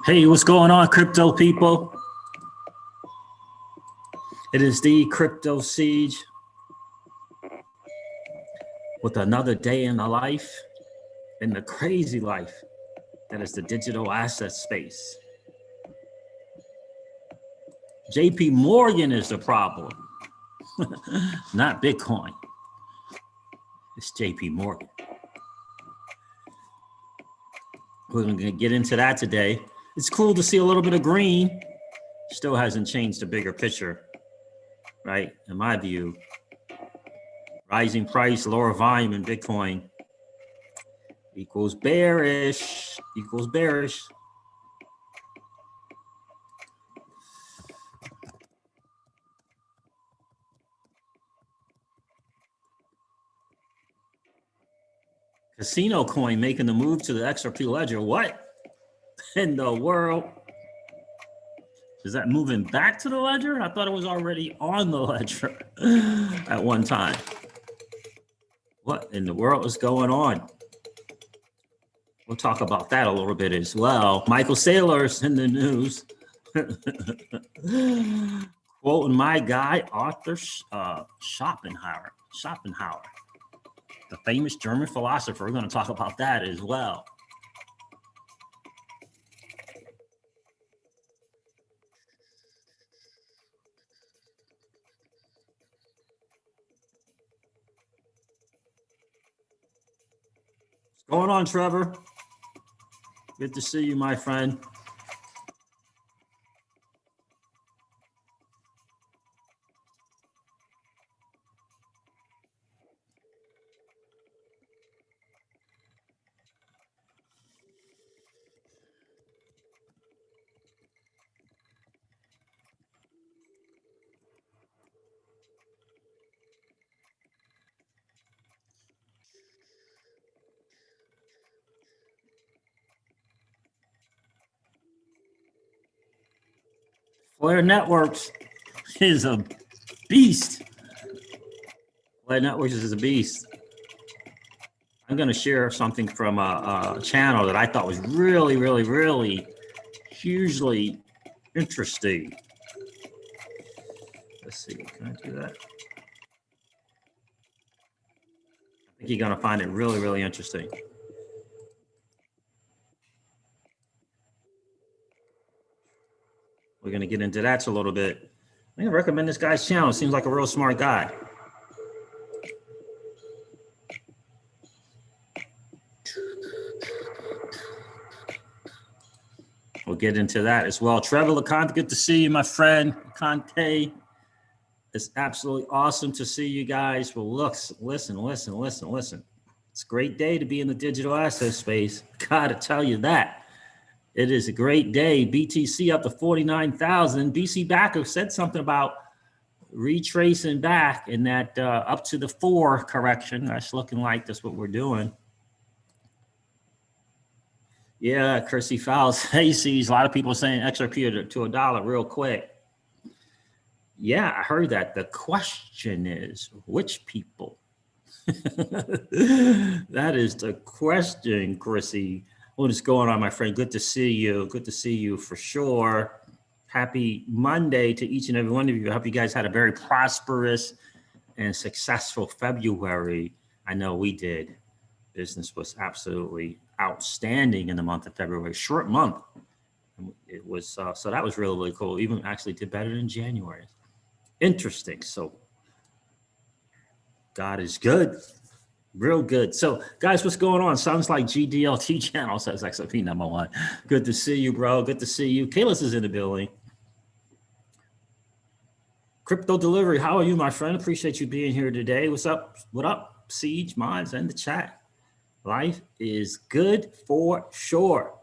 Hey, what's going on, crypto people? It is the Crypto Siege with another day in the life, in the crazy life that is the digital asset space. JPMorgan is the problem, not Bitcoin. It's JPMorgan. We're going to get into that today. It's cool to see a little bit of green. Still hasn't changed the bigger picture, right? In my view, rising price, lower volume in Bitcoin equals bearish, equals bearish. Casino coin making the move to the XRP ledger. What in the world? Is that moving back to the ledger? I thought it was already on the ledger at one time. What in the world is going on? We'll talk about that a little bit as well. Michael Saylor's in the news. Quoting my guy, Arthur Schopenhauer, the famous German philosopher. We're going to talk about that as well. What's going on, Trevor? Good to see you, my friend. Flare Networks is a beast. Flare Networks is a beast. I'm going to share something from a channel that I thought was really hugely interesting. Let's see, can I do that? I think you're going to find it really interesting. We're going to get into that a little bit. I'm going to recommend this guy's channel. Seems like a real smart guy. We'll get into that as well. Trevor LeConte, good to see you, my friend. Conte, it's absolutely awesome to see you guys. Well, look, listen. It's a great day to be in the digital asset space. Gotta tell you that. It is a great day. BTC up to 49,000. BC Backer said something about retracing back in that up to the 4 correction. That's looking like that's what we're doing. Yeah, Chrissy Fowles. Hey, sees a lot of people saying XRP to $1 real quick. Yeah, I heard that. The question is, which people? That is the question, Chrissy. What is going on, my friend? Good to see you. Good to see you for sure. Happy Monday to each and every one of you. I hope you guys had a very prosperous and successful February. I know we did. Business was absolutely outstanding in the month of February. Short month. It was so that was really cool. Even actually did better than January. Interesting. So God is good. Real good. So, guys, what's going on? Sounds like GDLT channel says XRP #1. Good to see you, bro. Good to see you. Kalis is in the building. Crypto Delivery, how are you, my friend? Appreciate you being here today. What's up? What up? Siege, Mods, and the chat. Life is good for sure.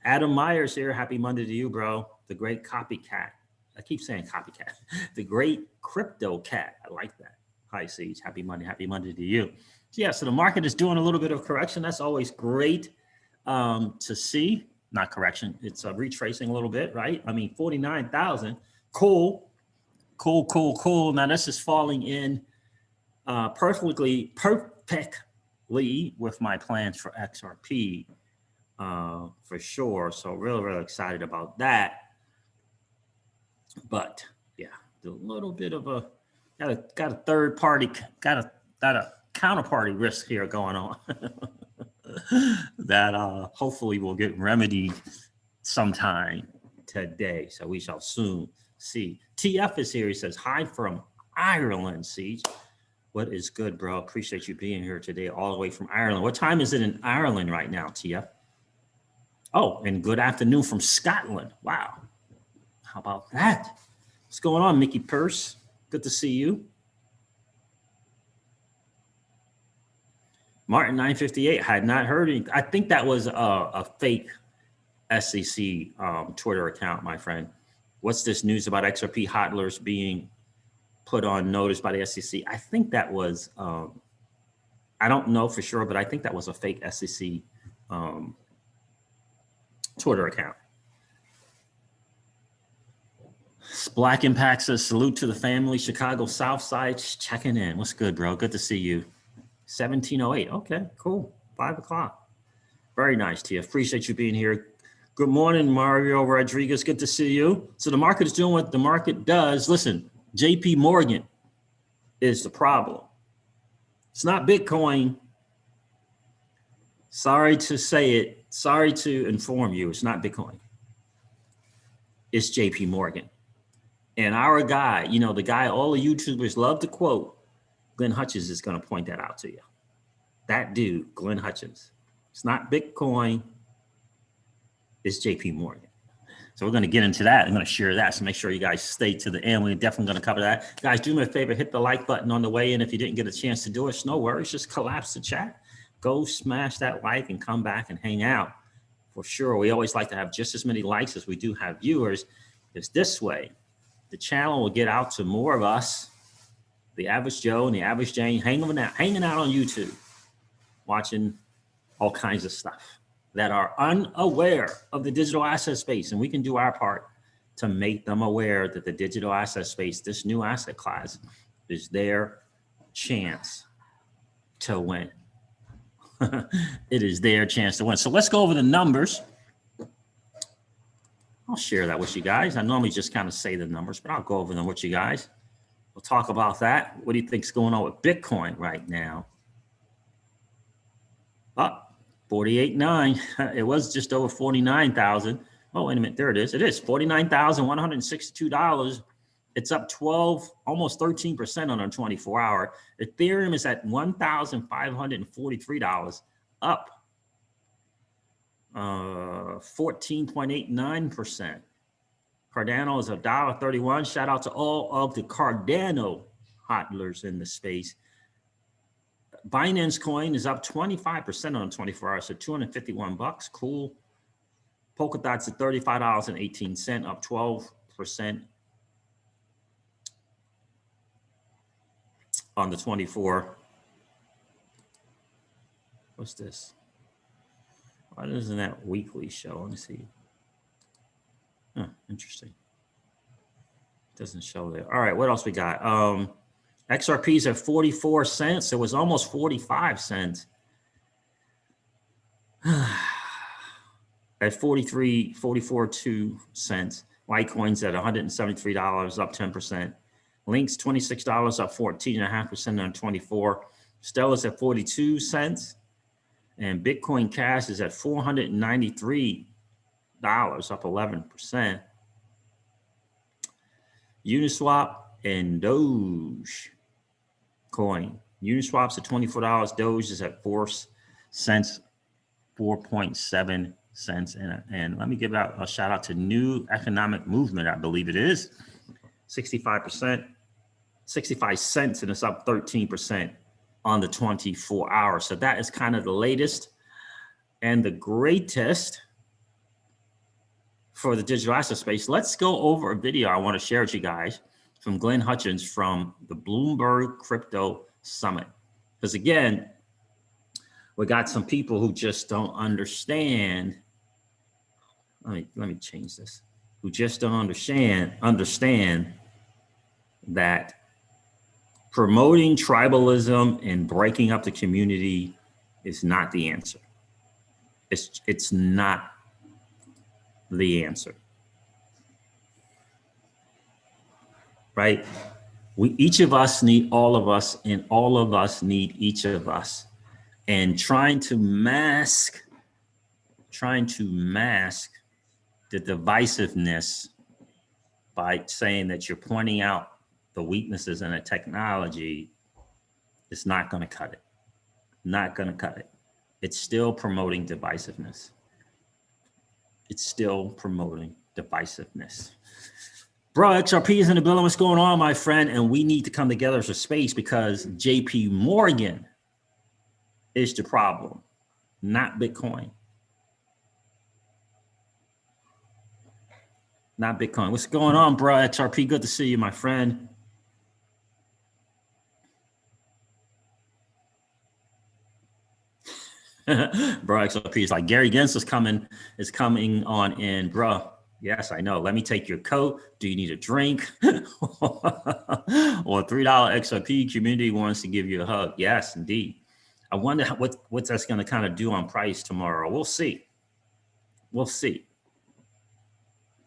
Adam Myers here. Happy Monday to you, bro. The great copycat. I keep saying copycat. The great crypto cat. I like that. Hi, Siege. Happy Monday to you. So, yeah, so the market is doing a little bit of correction. That's always great to see. Not correction. It's retracing a little bit, right? I mean, 49,000. Cool. Now, this is falling in perfectly with my plans for XRP. for sure. So really excited about that. But yeah, a little bit of a got a third party, got a counterparty risk here going on that hopefully will get remedied sometime today. So we shall soon see. TF is here. He says, hi from Ireland, Siege. What is good, bro? Appreciate you being here today, all the way from Ireland. What time is it in Ireland right now, TF? Oh, and good afternoon from Scotland. Wow. How about that? What's going on, Mickey Purse? Good to see you. Martin 958, had not heard anything. I think that was a fake SEC Twitter account, my friend. What's this news about XRP hodlers being put on notice by the SEC? I think that was, I don't know for sure, but I think that was a fake SEC Twitter account. Black Impact says, salute to the family. Chicago South Side checking in. What's good, bro? Good to see you. 1708. Okay, cool. 5 o'clock. Very nice, Tia. Appreciate you being here. Good morning, Mario Rodriguez. Good to see you. So the market is doing what the market does. Listen, JPMorgan is the problem. It's not Bitcoin. Sorry to say it. Sorry to inform you. It's not Bitcoin. It's JPMorgan. And our guy, you know, the guy all the YouTubers love to quote, Glenn Hutchins is going to point that out to you. That dude, Glenn Hutchins. It's not Bitcoin. It's JPMorgan. So we're going to get into that. I'm going to share that. So make sure you guys stay to the end. We're definitely going to cover that. Guys, do me a favor. Hit the like button on the way in. If you didn't get a chance to do it, no worries. Just collapse the chat. Go smash that like and come back and hang out. For sure. We always like to have just as many likes as we do have viewers. Because this way, the channel will get out to more of us, the average Joe and the average Jane, hanging out on YouTube, watching all kinds of stuff that are unaware of the digital asset space. And we can do our part to make them aware that the digital asset space, this new asset class, is their chance to win. It is their chance to win. So let's go over the numbers. I'll share that with you guys. I normally just kind of say the numbers, but I'll go over them with you guys. We'll talk about that. What do you think's going on with Bitcoin right now? Up 48.9. It was just over 49,000. Oh, wait a minute. There it is. It is $49,162. It's up 12, almost 13% on a 24-hour. Ethereum is at $1,543, up 14.89%. Cardano is $1.31. Shout out to all of the Cardano hodlers in the space. Binance coin is up 25% on 24 hours, so 251 bucks. Cool. Polkadot's at $35.18, up 12% on the 24. What's this? Why doesn't that weekly show? Let me see. Huh, interesting. Doesn't show there. All right, what else we got? XRP's at 44 cents. It was almost 45 cents. At 44.2 cents. Litecoin's at $173, up 10%. Link's $26, up 14.5% on 24. Stella's at 42 cents. And Bitcoin Cash is at $493, up 11%. Uniswap and Doge coin. Uniswap's at $24. Doge is at 4 cents, 4.7 cents. And let me give out a shout out to New Economic Movement, I believe it is. 65%, 65 cents, and it's up 13% on the 24 hours. So that is kind of the latest and the greatest for the digital asset space. Let's go over a video I want to share with you guys from Glenn Hutchins from the Bloomberg Crypto Summit. Because again, we got some people who just don't understand. Let me change this. Who just don't understand that promoting tribalism and breaking up the community is not the answer. It's not the answer, right? Each of us need all of us, and all of us need each of us. And trying to mask the divisiveness by saying that you're pointing out the weaknesses in a technology is not going to cut it. Not going to cut it. It's still promoting divisiveness. It's still promoting divisiveness. Bro, XRP is in the building. What's going on, my friend? And we need to come together as a space because JPMorgan is the problem, not Bitcoin. Not Bitcoin. What's going on, bro? XRP, good to see you, my friend. Bro, XRP is like Gary Gensler is coming on in, bro. Yes, I know. Let me take your coat. Do you need a drink? Or $3 XRP community wants to give you a hug. Yes, indeed. I wonder what that's going to kind of do on price tomorrow. We'll see. We'll see.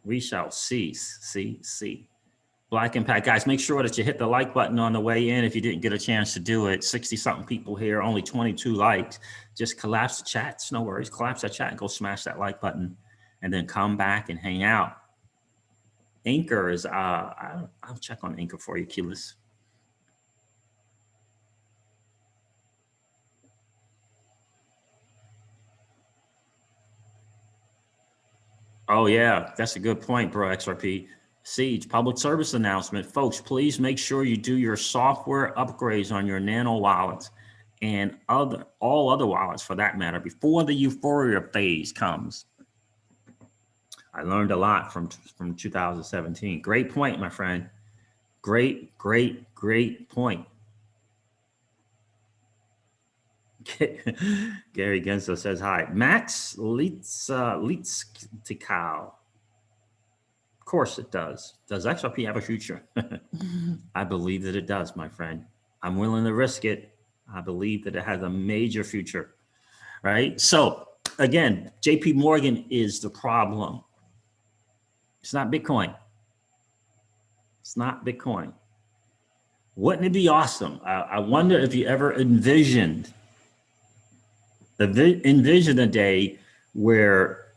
We shall see. See. Black Impact, guys, make sure that you hit the like button on the way in if you didn't get a chance to do it. 60-something people here, only 22 likes. Just collapse the chats, no worries. Collapse that chat and go smash that like button and then come back and hang out. Anchor is, I'll check on Anchor for you, Keyless. Oh, yeah, that's a good point, bro, XRP. Siege, public service announcement. Folks, please make sure you do your software upgrades on your Nano wallets and all other wallets for that matter before the euphoria phase comes. I learned a lot from 2017. Great point, my friend. Great point. Gary Gensler says hi. Max Litztikau. Of course it does. Does XRP have a future? I believe that it does, my friend. I'm willing to risk it. I believe that it has a major future, right? So again, JPMorgan is the problem. It's not Bitcoin. It's not Bitcoin. Wouldn't it be awesome? I wonder if you ever envisioned a day where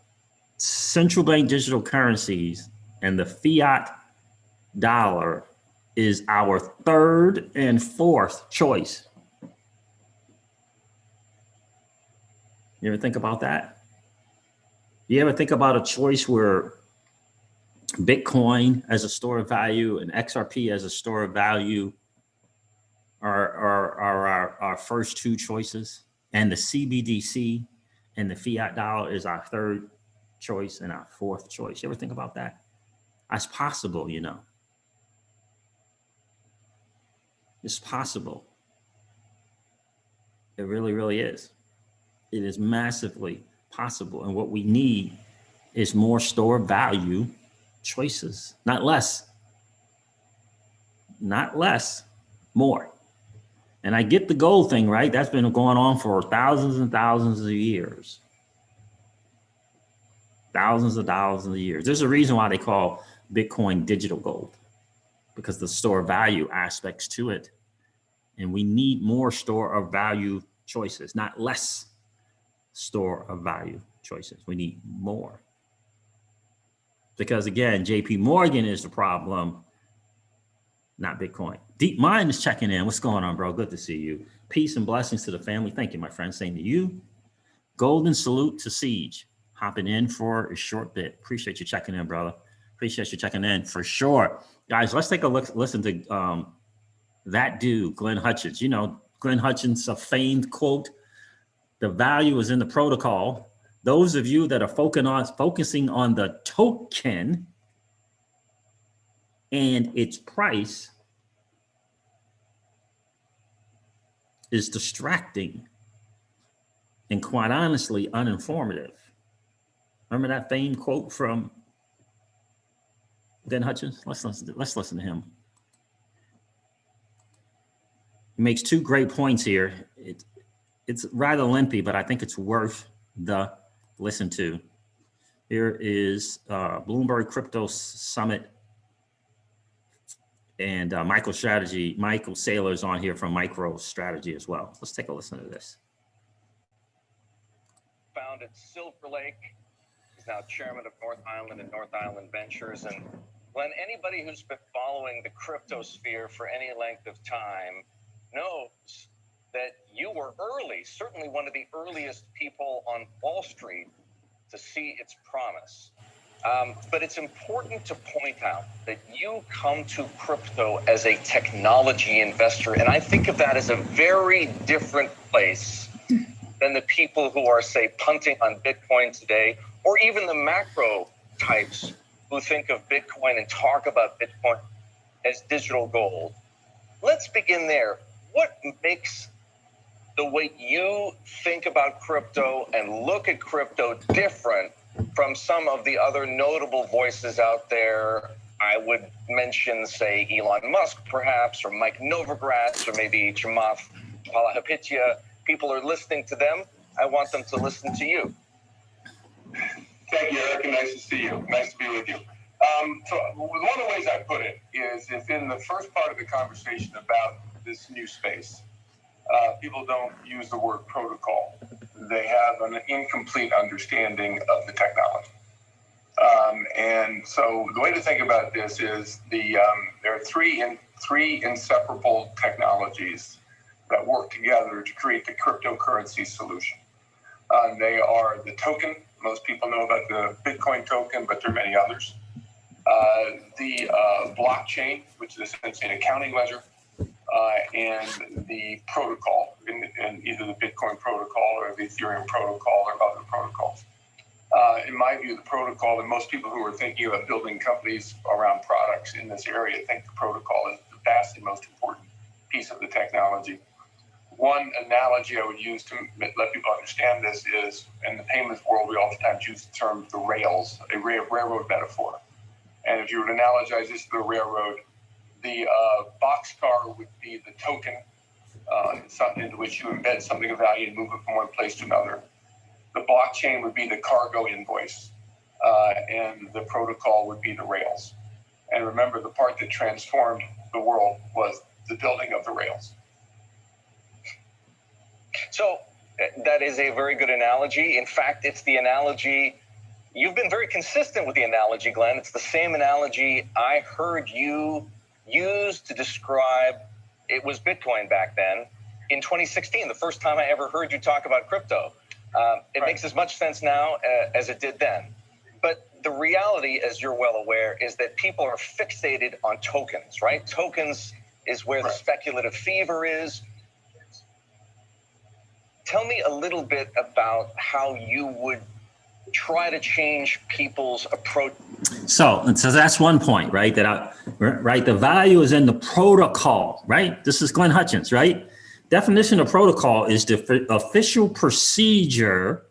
central bank digital currencies and the fiat dollar is our third and fourth choice. You ever think about that? You ever think about a choice where Bitcoin as a store of value and XRP as a store of value are our first two choices, and the CBDC and the fiat dollar is our third choice and our fourth choice? You ever think about that? That's possible, you know. It's possible. It really, really is. It is massively possible. And what we need is more store value choices, not less. Not less, more. And I get the gold thing, right? That's been going on for thousands and thousands of years. Thousands of years. There's a reason why they call Bitcoin digital gold, because the store value aspects to it. And we need more store of value choices, not less store of value choices. We need more. Because again, JPMorgan is the problem, not Bitcoin. Deep Mind is checking in. What's going on, bro? Good to see you. Peace and blessings to the family. Thank you, my friend. Same to you. Golden salute to Siege. Hopping in for a short bit. Appreciate you checking in, brother. Appreciate you checking in for sure. Guys, let's take a look, listen to that dude, Glenn Hutchins. You know, Glenn Hutchins, a famed quote, "The value is in the protocol." Those of you that are focusing on the token and its price is distracting and quite honestly uninformative. Remember that famed quote from Glenn Hutchins? Let's listen to him. He makes two great points here. It's rather lengthy, but I think it's worth the listen to. Here is Bloomberg Crypto Summit, and Michael Saylor's on here from MicroStrategy as well. Let's take a listen to this. Founded Silver Lake. He's now chairman of North Island and North Island Ventures. And Glenn, anybody who's been following the crypto sphere for any length of time knows that you were early, certainly one of the earliest people on Wall Street to see its promise. But it's important to point out that you come to crypto as a technology investor, and I think of that as a very different place than the people who are, say, punting on Bitcoin today, or even the macro types who think of Bitcoin and talk about Bitcoin as digital gold. Let's begin there. What makes the way you think about crypto and look at crypto different from some of the other notable voices out there? I would mention, say, Elon Musk, perhaps, or Mike Novogratz, or maybe Chamath Palihapitiya. People are listening to them. I want them to listen to you. Thank you, Eric, and nice to see you. Nice to be with you. So one of the ways I put it is if in the first part of the conversation about this new space, people don't use the word protocol. They have an incomplete understanding of the technology. And so the way to think about this is there are three inseparable technologies that work together to create the cryptocurrency solution. They are the token. Most people know about the Bitcoin token, but there are many others. The blockchain, which is essentially an accounting ledger, and the protocol, in either the Bitcoin protocol or the Ethereum protocol or other protocols. In my view, the protocol, and most people who are thinking about building companies around products in this area think the protocol is the vastly most important piece of the technology. One analogy I would use to let people understand this is, in the payments world, we oftentimes use the term the rails, a railroad metaphor. And if you were to analogize this to the railroad, the boxcar would be the token into which you embed something of value and move it from one place to another. The blockchain would be the cargo invoice, and the protocol would be the rails. And remember, the part that transformed the world was the building of the rails. So that is a very good analogy. In fact, it's the analogy, you've been very consistent with the analogy, Glenn. It's the same analogy I heard you use to describe, it was Bitcoin back then, in 2016, the first time I ever heard you talk about crypto. It makes as much sense now as it did then. But the reality, as you're well aware, is that people are fixated on tokens, right? Tokens is where the speculative fever is. Tell me a little bit about how you would try to change people's approach. So that's one point, right? The value is in the protocol, right? This is Glenn Hutchins, right? Definition of protocol is the official procedure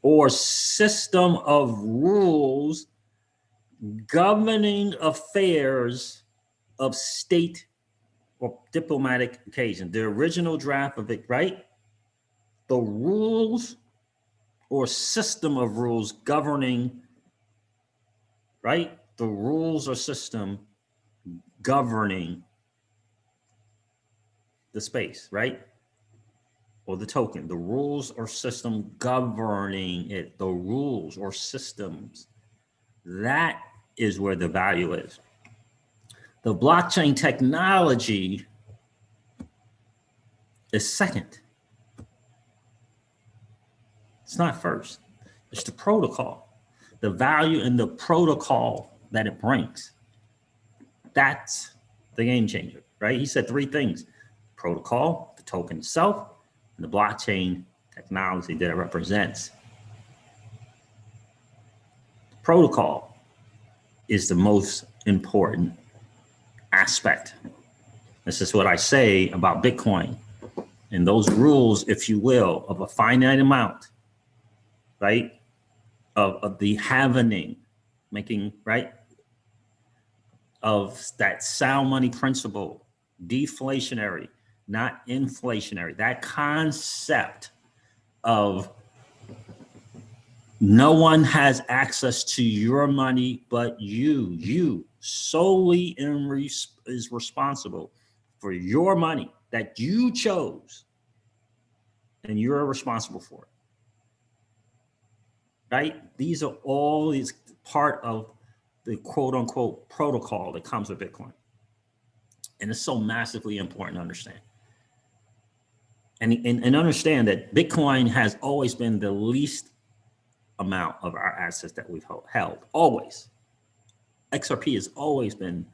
or system of rules governing affairs of state or diplomatic occasion. The original draft of it, right? The rules or system of rules governing, right? The rules or system governing the space, right? Or the token, the rules or system governing it, the rules or systems. That is where the value is. The blockchain technology is second. It's not first. It's the protocol, the value in the protocol that it brings. That's the game changer, right? He said three things: protocol, the token itself, and the blockchain technology that it represents. The protocol is the most important aspect. This is what I say about Bitcoin and those rules, if you will, of a finite amount, right? Of the halvening, making, right? Of that sound money principle, deflationary, not inflationary. That concept of No one has access to your money but you. You solely is responsible for your money that you chose, and you're responsible for it. Right? These are all these part of the quote unquote protocol that comes with Bitcoin. And it's so massively important to understand. And understand that Bitcoin has always been the least amount of our assets that we've held, always. XRP has always been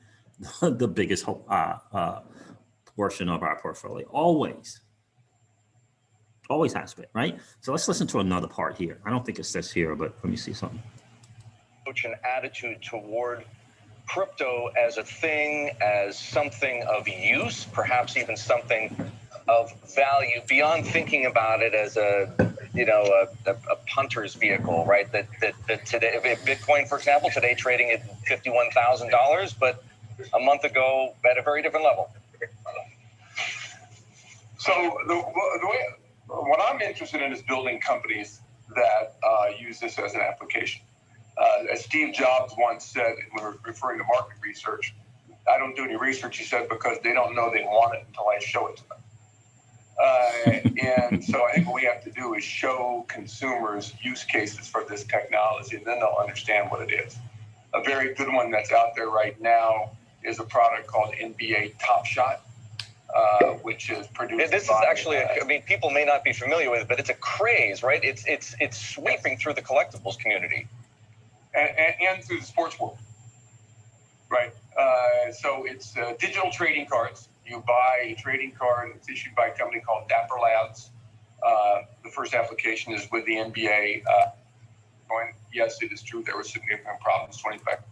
the biggest portion of our portfolio, always has been, right? So let's listen to another part here. I don't think it says here, but let me see something. An attitude toward crypto as a thing, as something of use, perhaps even something of value, beyond thinking about it as a punter's vehicle, right? That today, if Bitcoin, for example, today trading at $51,000, but a month ago at a very different level. So the way, what I'm interested in is building companies that use this as an application. As Steve Jobs once said, when we're referring to market research, I don't do any research, he said, because they don't know they want it until I show it to them. And so I think what we have to do is show consumers use cases for this technology, and then they'll understand what it is. A very good one that's out there right now is a product called NBA Top Shot, which is produced. This is actually, I mean, people may not be familiar with it, but it's a craze, right? It's sweeping through the collectibles community. And through the sports world, right? So it's digital trading cards. You buy a trading card. It's issued by a company called Dapper Labs. The first application is with the NBA. Yes, it is true. There were significant problems. 25. All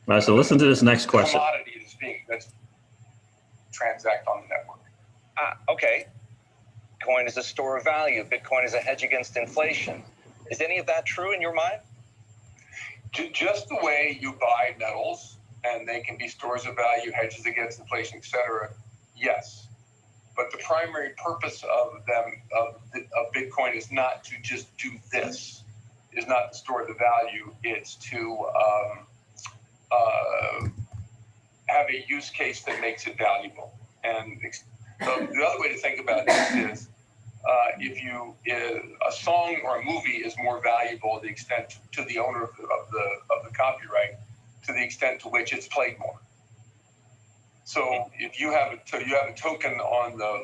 right. So listen to this next question. Commodity that's transact on the network. Okay. Bitcoin is a store of value. Bitcoin is a hedge against inflation. Is any of that true in your mind? Just the way you buy metals, and they can be stores of value, hedges against inflation, etc. Yes, but the primary purpose of them of Bitcoin is not to just do this. Is not to store the value. It's to have a use case that makes it valuable. And the other way to think about this is, a song or a movie is more valuable to the extent to the owner of the copyright, to the extent to which it's played more. So if you have a token on the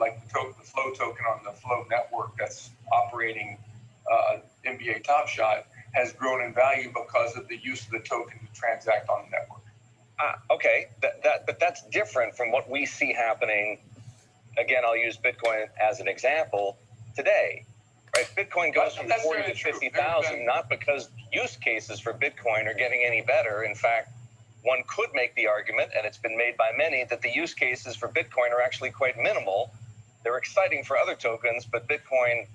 Flow token on the Flow network that's operating NBA Top Shot has grown in value because of the use of the token to transact on the network. Okay, but that's different from what we see happening. Again, I'll use Bitcoin as an example today. Right, Bitcoin goes from 40 to 50,000, not because use cases for Bitcoin are getting any better. In fact, one could make the argument, and it's been made by many, that the use cases for Bitcoin are actually quite minimal. They're exciting for other tokens, but Bitcoin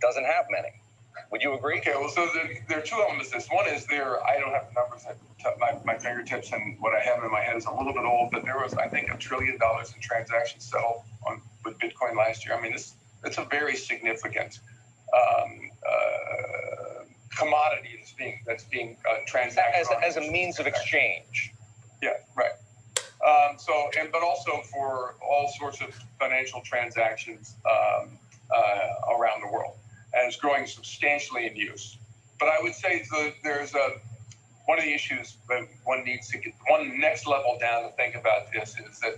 doesn't have many. Would you agree? Okay, well, so there are two elements to this. One is I don't have the numbers at my fingertips, and what I have in my head is a little bit old, but there was, I think, $1 trillion in transactions settled with Bitcoin last year. I mean, it's a very significant commodity that's being transacted as a means of exchange. Yeah, right. But also for all sorts of financial transactions around the world, and it's growing substantially in use. But I would say there's one of the issues that one needs to get one next level down to think about this is that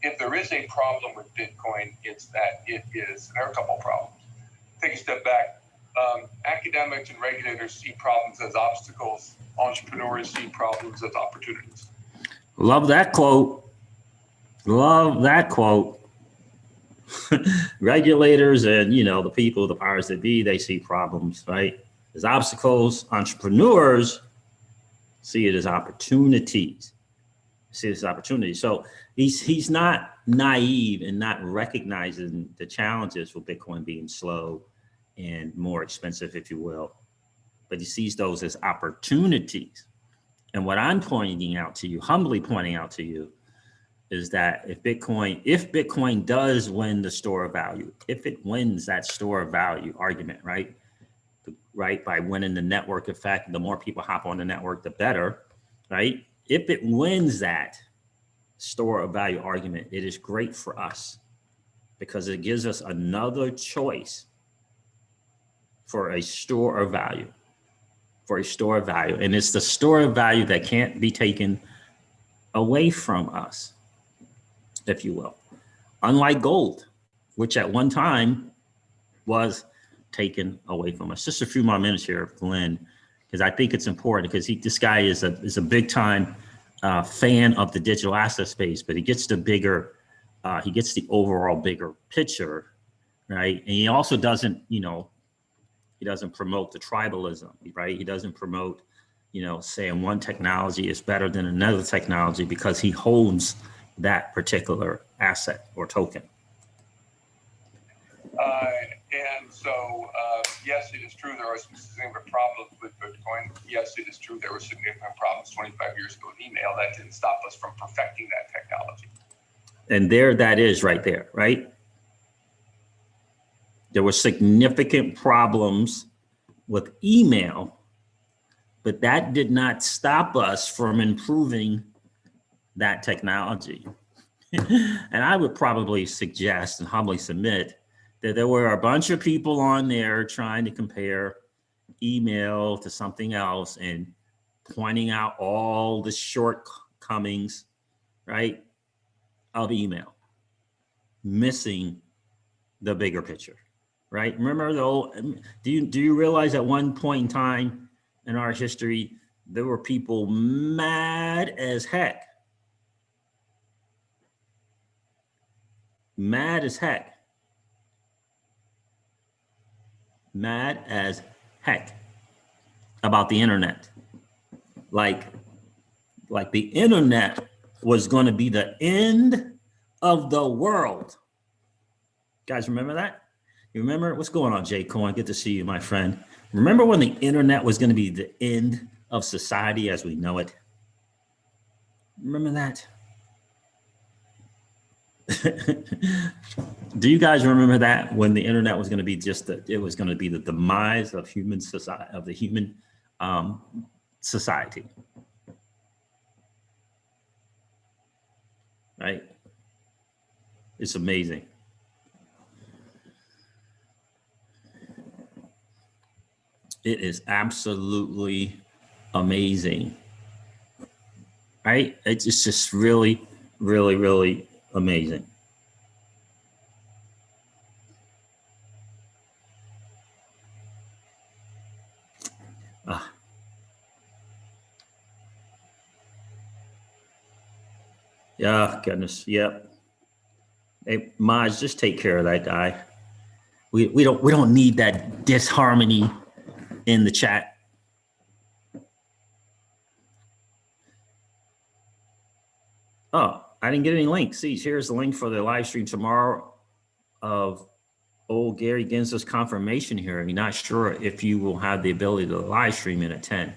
if there is a problem with Bitcoin, it's that it is. There are a couple of problems. Take a step back. Academics and regulators see problems as obstacles. Entrepreneurs see problems as opportunities. Love that quote. Love that quote. Regulators and, the people, the powers that be, they see problems, right? As obstacles. Entrepreneurs see it as opportunities. See this opportunity. So he's not naive and not recognizing the challenges for Bitcoin being slow and more expensive, if you will, but he sees those as opportunities. And what I'm pointing out to you, humbly pointing out to you, is that if Bitcoin does win the store of value, if it wins that store of value argument, right? right? By winning the network effect, the more people hop on the network, the better, right? If it wins that store of value argument, it is great for us because it gives us another choice for a store of value, And it's the store of value that can't be taken away from us, if you will. Unlike gold, which at one time was taken away from us. Just a few more minutes here, Glenn, because I think it's important because this guy is a big time fan of the digital asset space, but he gets the bigger, he gets the overall bigger picture, right? And he also doesn't, he doesn't promote the tribalism, right? He doesn't promote, saying one technology is better than another technology because he holds that particular asset or token. And so, yes, it is true there are some significant problems with Bitcoin. Yes, it is true there were significant problems 25 years ago with email. That didn't stop us from perfecting that technology. And there that is right there, right? There were significant problems with email, but that did not stop us from improving that technology. And I would probably suggest and humbly submit that there were a bunch of people on there trying to compare email to something else and pointing out all the shortcomings, right, of email, missing the bigger picture, right? Remember though, do you realize at one point in time in our history, there were people mad as heck, mad as heck about the internet. Like the internet was going to be the end of the world. Guys, remember that? You remember? What's going on, Jay Cohen? Good to see you, my friend. Remember when the internet was going to be the end of society as we know it? Remember that? Do you guys remember that when the internet was going to be it was going to be the demise of human society, of the human society, right? It's amazing. It is absolutely amazing, right? It's just really, really, really amazing. Yeah, goodness, yep. Hey, Maj, just take care of that guy. We don't need that disharmony in the chat. Oh, I didn't get any links. See, here's the link for the live stream tomorrow of old Gary Gensler's confirmation hearing. You're not sure if you will have the ability to live stream in at 10.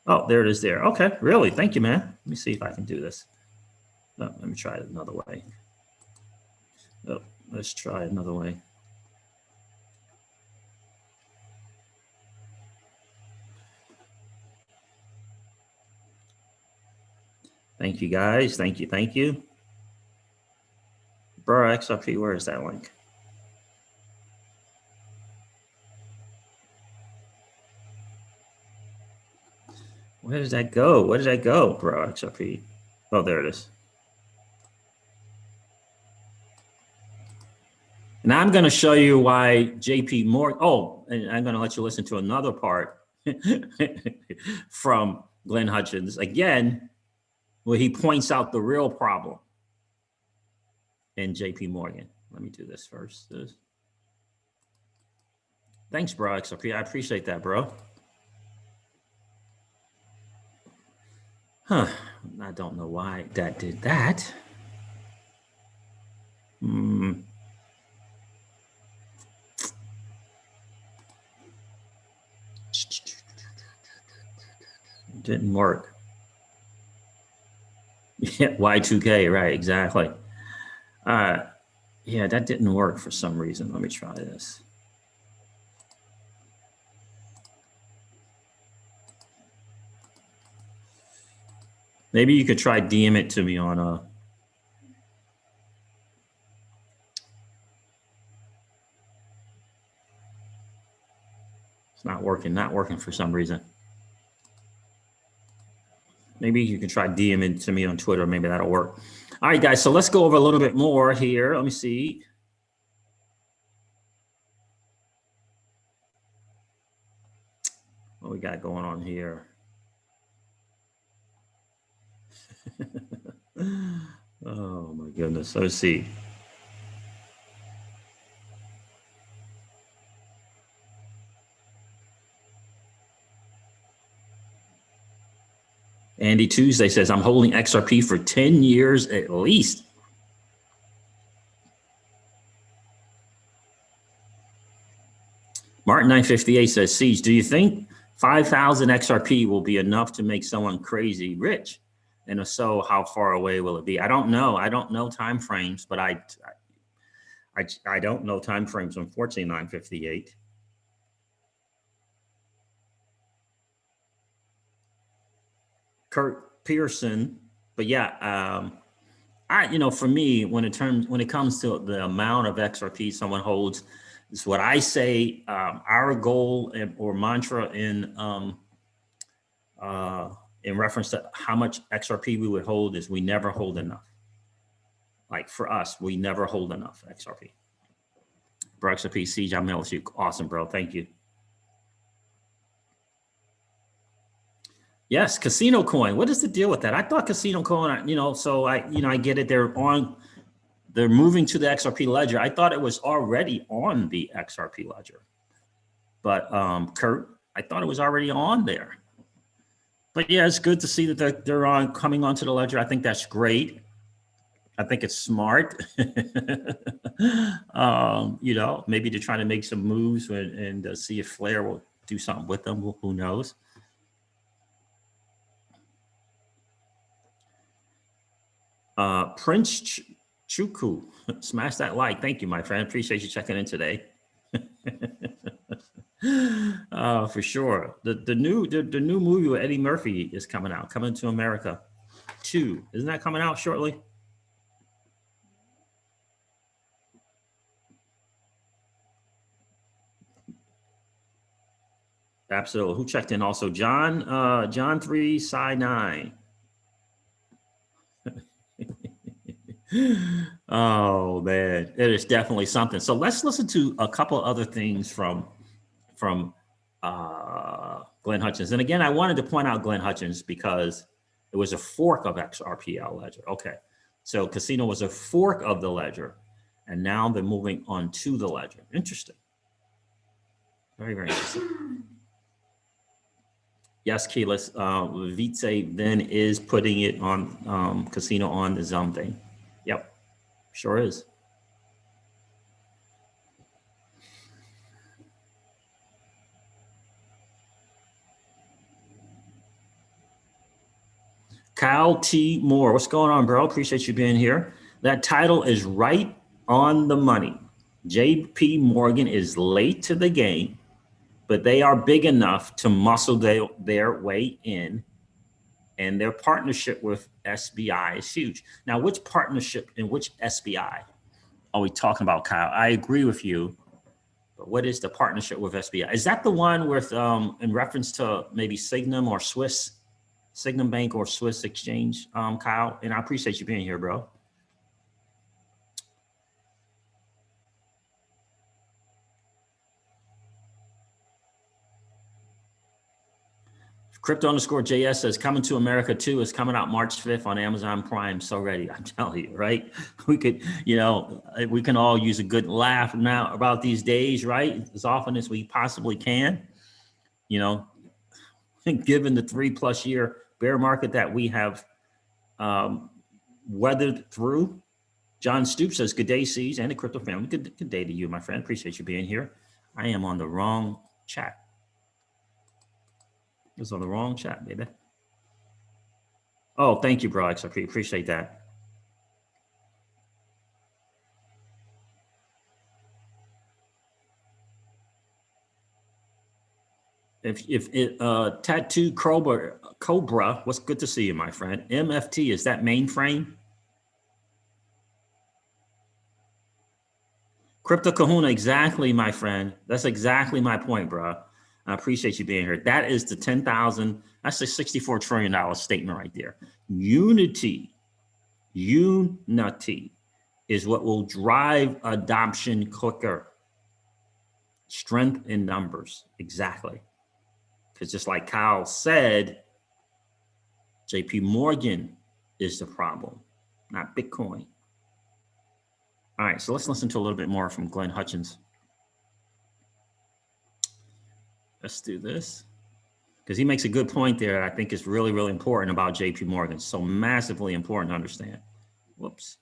Oh, there it is there. Okay, really? Thank you, man. Let me see if I can do this. Oh, let me try it another way. Oh, let's try another way. Thank you, guys. Thank you. Thank you. Bro, XRP, where is that link? Where does that go? Where did that go, bro, XRP? Oh, there it is. And I'm going to show you why JPMorgan. Oh, and I'm going to let you listen to another part from Glenn Hutchins again, where he points out the real problem in JPMorgan. Let me do this first. Thanks, bro, XRP. I appreciate that, bro. Huh. I don't know why that did that. Didn't work. Yeah, Y2K, right, exactly. Yeah, that didn't work for some reason. Let me try this. Maybe you could try DM it to me on it's not working for some reason. Maybe you can try DM it to me on Twitter. Maybe that'll work. All right, guys. So let's go over a little bit more here. Let me see. What we got going on here? Oh my goodness. Let's see. Andy Tuesday says, I'm holding XRP for 10 years at least. Martin 958 says, Siege, do you think 5,000 XRP will be enough to make someone crazy rich? And if so, how far away will it be? I don't know. I don't know time frames, but I don't know time frames, unfortunately, 958. Kurt Pearson, but yeah, for me, when it comes to the amount of XRP someone holds, is what I say. Our goal or mantra in reference to how much XRP we would hold is we never hold enough. Like for us, we never hold enough XRP. For XRP, Siege, I'm with you. Awesome, bro. Thank you. Yes, Casino Coin. What is the deal with that? I thought Casino Coin, so I get it. They're moving to the XRP ledger. I thought it was already on the XRP ledger. But Kurt, I thought it was already on there. But yeah, it's good to see that they're coming onto the ledger. I think that's great. I think it's smart. Maybe they're trying to make some moves and see if Flair will do something with them. Who knows? Prince Chuku, smash that like. Thank you, my friend. Appreciate you checking in today. For sure. The new movie with Eddie Murphy is coming out. Coming to America 2. Isn't that coming out shortly? Absolutely. Who checked in also? John 3, Psi 9. Oh man, it is definitely something. So let's listen to a couple other things from Glenn Hutchins. And again, I wanted to point out Glenn Hutchins because it was a fork of XRPL ledger. Okay, so Casino was a fork of the ledger, and now they're moving on to the ledger. Interesting. Very, very interesting. Yes, Keyless. Vitze then is putting it on Casino on the Zoom thing. Yep, sure is. Kyle T. Moore, what's going on, bro? Appreciate you being here. That title is right on the money. JPMorgan is late to the game, but they are big enough to muscle their way in, and their partnership with SBI is huge. Now, which partnership and which SBI are we talking about, Kyle? I agree with you, but what is the partnership with SBI? Is that the one with, in reference to maybe Signum or Signum Bank or Swiss Exchange, Kyle? And I appreciate you being here, bro. Crypto_JS says coming to America 2 is coming out March 5th on Amazon Prime. So ready. I'm telling you, right? We could, we can all use a good laugh now about these days, right? As often as we possibly can, given the 3+ year bear market that we have weathered through. John Stoops says, good day, Siege and the crypto family. Good day to you, my friend. Appreciate you being here. I am on the wrong chat. It was on the wrong chat, baby. Oh, thank you, bro. XRP. Appreciate that. If it Tattoo Cobra, what's good to see you, my friend. MFT, is that mainframe? Crypto Kahuna, exactly, my friend. That's exactly my point, bro. I appreciate you being here. That is the 10,000. That's the $64 trillion statement right there. Unity is what will drive adoption quicker. Strength in numbers, exactly. Because just like Kyle said, JPMorgan is the problem, not Bitcoin. All right, so let's listen to a little bit more from Glenn Hutchins. Let's do this. Because he makes a good point there that I think is really, really important about JPMorgan. So massively important to understand. Whoops.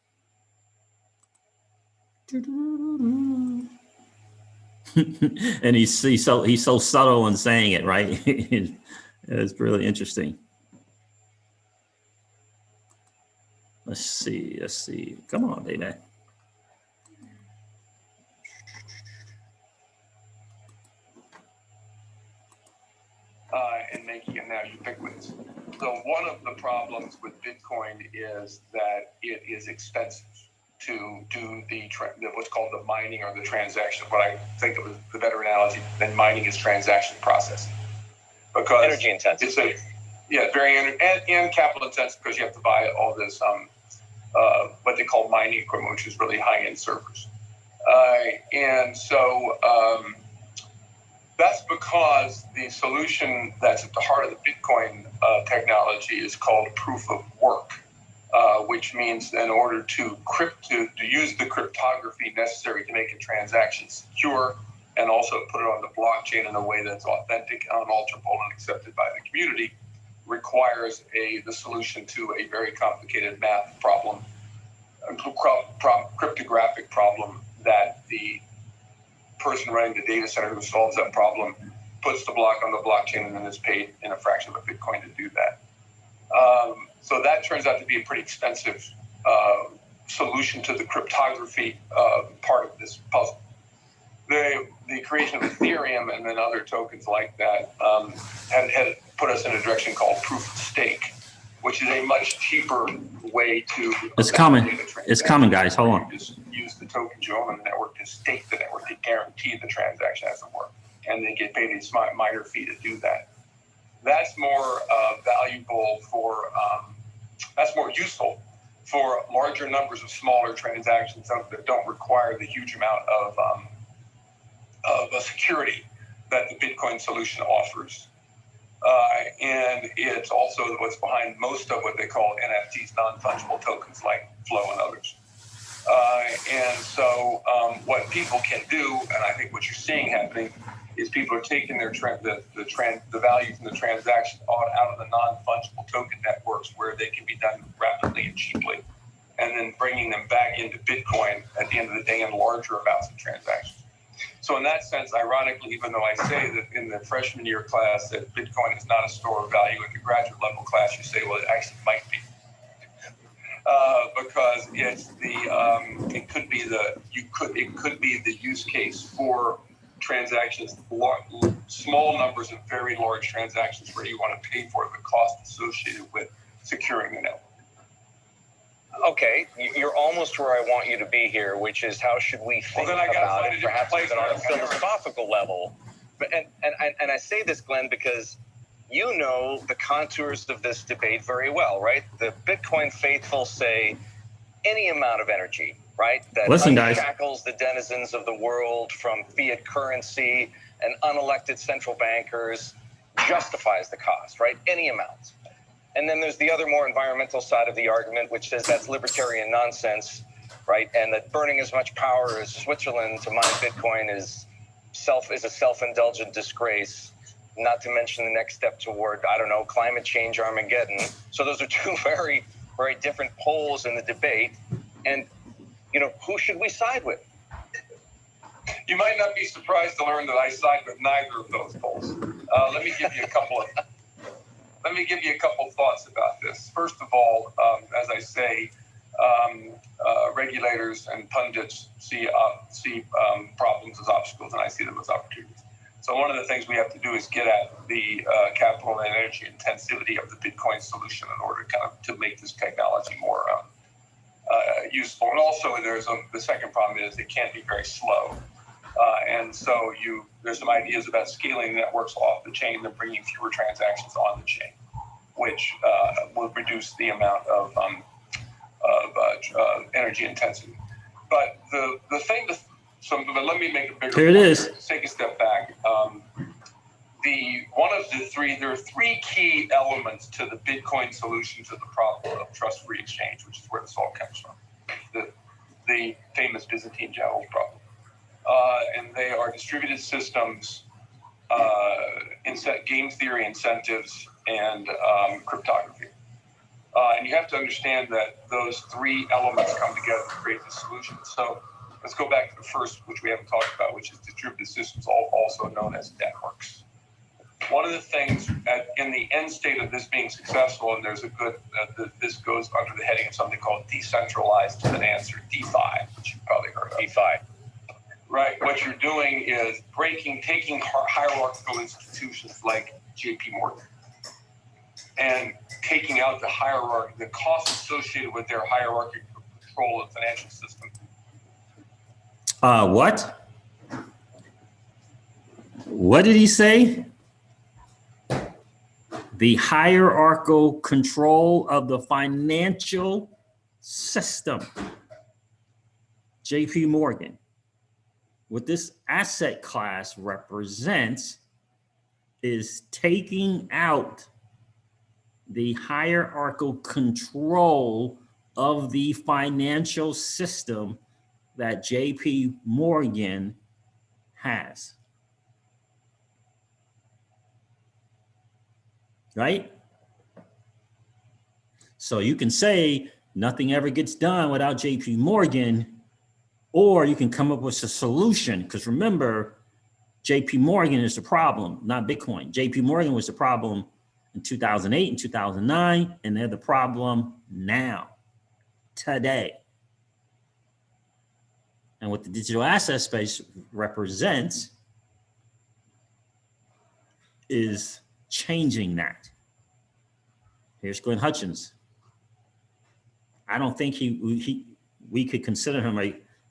And he's so subtle in saying it, right? It's really interesting. Let's see. Come on, baby. And making it now ubiquitous. So one of the problems with Bitcoin is that it is expensive to do what's called the mining or the transaction. What I think of as the better analogy than mining is transaction processing, because energy intensive. It's very and capital intensive, because you have to buy all this what they call mining equipment, which is really high end servers, and so. That's because the solution that's at the heart of the Bitcoin technology is called proof of work, which means in order to use the cryptography necessary to make a transaction secure and also put it on the blockchain in a way that's authentic, unalterable, and accepted by the community, requires the solution to a very complicated math problem, cryptographic problem that the person running the data center who solves that problem puts the block on the blockchain and then is paid in a fraction of a Bitcoin to do that. So that turns out to be a pretty expensive solution to the cryptography part of this puzzle. The creation of Ethereum and then other tokens like that had put us in a direction called proof of stake, which is a much cheaper way to. It's coming. It's coming, guys. Hold on. Just use the tokens you own on the network to stake the network. They guarantee the transaction has to work, and they get paid a minor fee to do that. That's more valuable for. That's more useful for larger numbers of smaller transactions that don't require the huge amount of security that the Bitcoin solution offers. And it's also what's behind most of what they call NFTs, non-fungible tokens like Flow and others. And so what people can do, and I think what you're seeing happening, is people are taking the value from the transaction out of the non-fungible token networks where they can be done rapidly and cheaply, and then bringing them back into Bitcoin at the end of the day in larger amounts of transactions. So in that sense, ironically, even though I say that in the freshman year class that Bitcoin is not a store of value, in the graduate level class, you say, well, it actually might be. Because it's it could be the use case for transactions, small numbers of very large transactions where you want to pay for the cost associated with securing the network. Okay, you're almost where I want you to be here, which is how should we think about it, perhaps even on a philosophical level. And I say this, Glenn, because you know the contours of this debate very well, right? The Bitcoin faithful say any amount of energy, right? That unshackles the denizens of the world from fiat currency and unelected central bankers justifies the cost, right? Any amount. And then there's the other more environmental side of the argument, which says that's libertarian nonsense, right? And that burning as much power as Switzerland to mine Bitcoin is a self-indulgent disgrace, not to mention the next step toward, I don't know, climate change Armageddon. So those are two very, very different poles in the debate. And, you know, who should we side with? You might not be surprised to learn that I side with neither of those poles. Let me give you a couple thoughts about this. First of all, as I say, regulators and pundits see problems as obstacles, and I see them as opportunities. So one of the things we have to do is get at the capital and energy intensity of the Bitcoin solution in order to make this technology more useful. And also the second problem is it can be very slow. And so there's some ideas about scaling networks off the chain and bringing fewer transactions on the chain, which will reduce the amount of energy intensity. But the thing but let me make a bigger Here it is. Take a step back. There are three key elements to the Bitcoin solution to the problem of trust-free exchange, which is where this all comes from. The famous Byzantine generals problem. And they are distributed systems, game theory incentives, and cryptography. And you have to understand that those three elements come together to create the solution. So let's go back to the first, which we haven't talked about, which is distributed systems, also known as networks. One of the things in the end state of this being successful, and there's this goes under the heading of something called decentralized finance, or DeFi, which you've probably heard of. DeFi. Right. What you're doing is taking hierarchical institutions like JPMorgan and taking out the hierarchy, the costs associated with their hierarchical control of the financial system. What? What did he say? The hierarchical control of the financial system. JPMorgan. What this asset class represents is taking out the hierarchical control of the financial system that JPMorgan has. Right? So you can say nothing ever gets done without JPMorgan, or you can come up with a solution, because remember, JPMorgan is the problem, not Bitcoin. JPMorgan was the problem in 2008 and 2009, and they're the problem now, today. And what the digital asset space represents is changing that. Here's Glenn Hutchins. I don't think we could consider him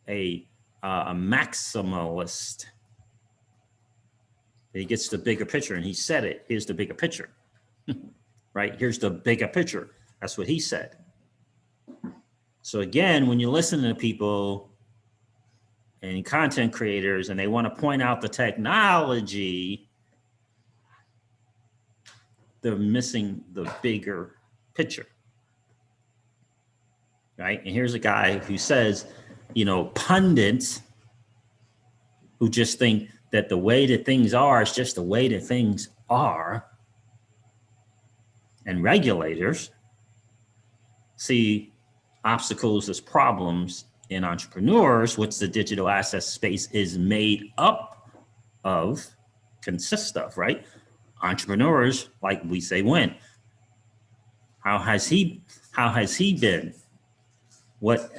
a maximalist. He gets the bigger picture, and he said it. Here's the bigger picture, right? Here's the bigger picture. That's what he said. So again, when you listen to people and content creators, and they want to point out the technology, they're missing the bigger picture, right? And here's a guy who says, pundits who just think that the way that things are is just the way that things are, and regulators see obstacles as problems in entrepreneurs, which the digital asset space is made up of, consists of, right? Entrepreneurs, like we say, win. How has he been? What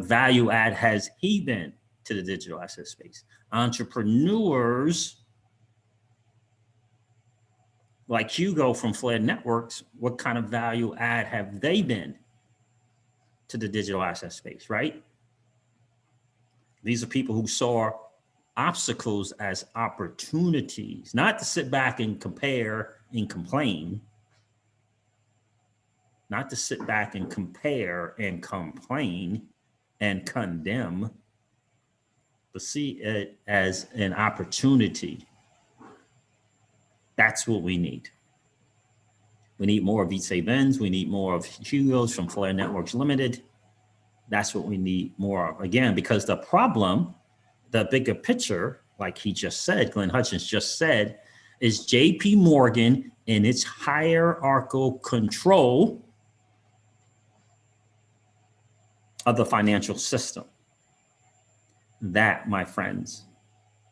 value add has he been to the digital asset space? Entrepreneurs like Hugo from Flair Networks, what kind of value add have they been to the digital asset space, right? These are people who saw obstacles as opportunities, not to sit back and compare and complain, not to sit back and compare and complain and condemn, but see it as an opportunity. That's what we need. We need more of Vitae Benz. We need more of Hugos from Flair Networks Limited. That's what we need more of. Again, because the problem, the bigger picture, like he just said, Glenn Hutchins just said, is JPMorgan and its hierarchical control of the financial system. That, my friends,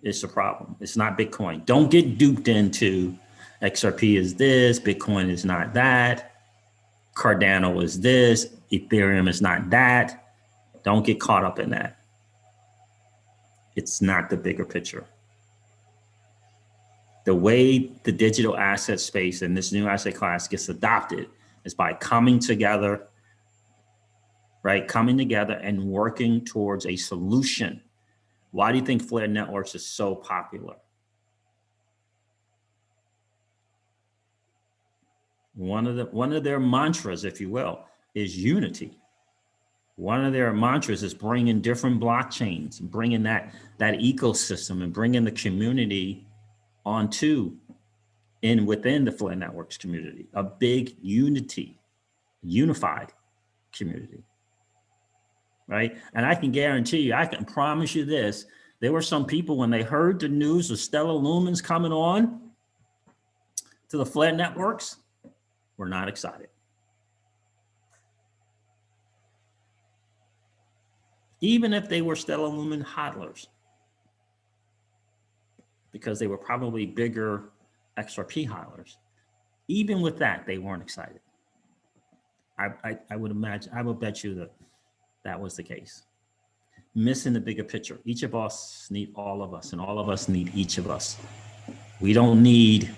is the problem. It's not Bitcoin. Don't get duped into XRP is this, Bitcoin is not that, Cardano is this, Ethereum is not that. Don't get caught up in that. It's not the bigger picture. The way the digital asset space and this new asset class gets adopted is by coming together, right? Coming together and working towards a solution. Why do you think Flare Networks is so popular? One of their mantras, if you will, is unity. One of their mantras is bringing different blockchains, and bringing that ecosystem and bringing the community onto within the Flare Networks community, a big unified community, right? And I can guarantee you, I can promise you this, there were some people when they heard the news of Stellar Lumens coming on to the Flare Networks, were not excited. Even if they were Stellar Lumen hodlers, because they were probably bigger XRP hodlers. Even with that, they weren't excited. I would imagine, I would bet you that was the case. Missing the bigger picture. Each of us need all of us, and all of us need each of us. We don't need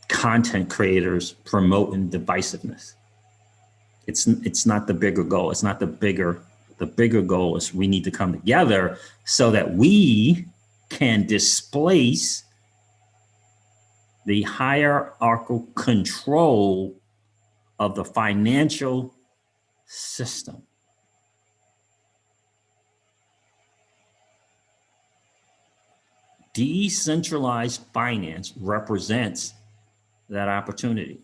content creators promoting divisiveness. It's not the bigger goal. It's not the bigger goal is we need to come together so that we can displace the hierarchical control of the financial system. Decentralized finance represents that opportunity.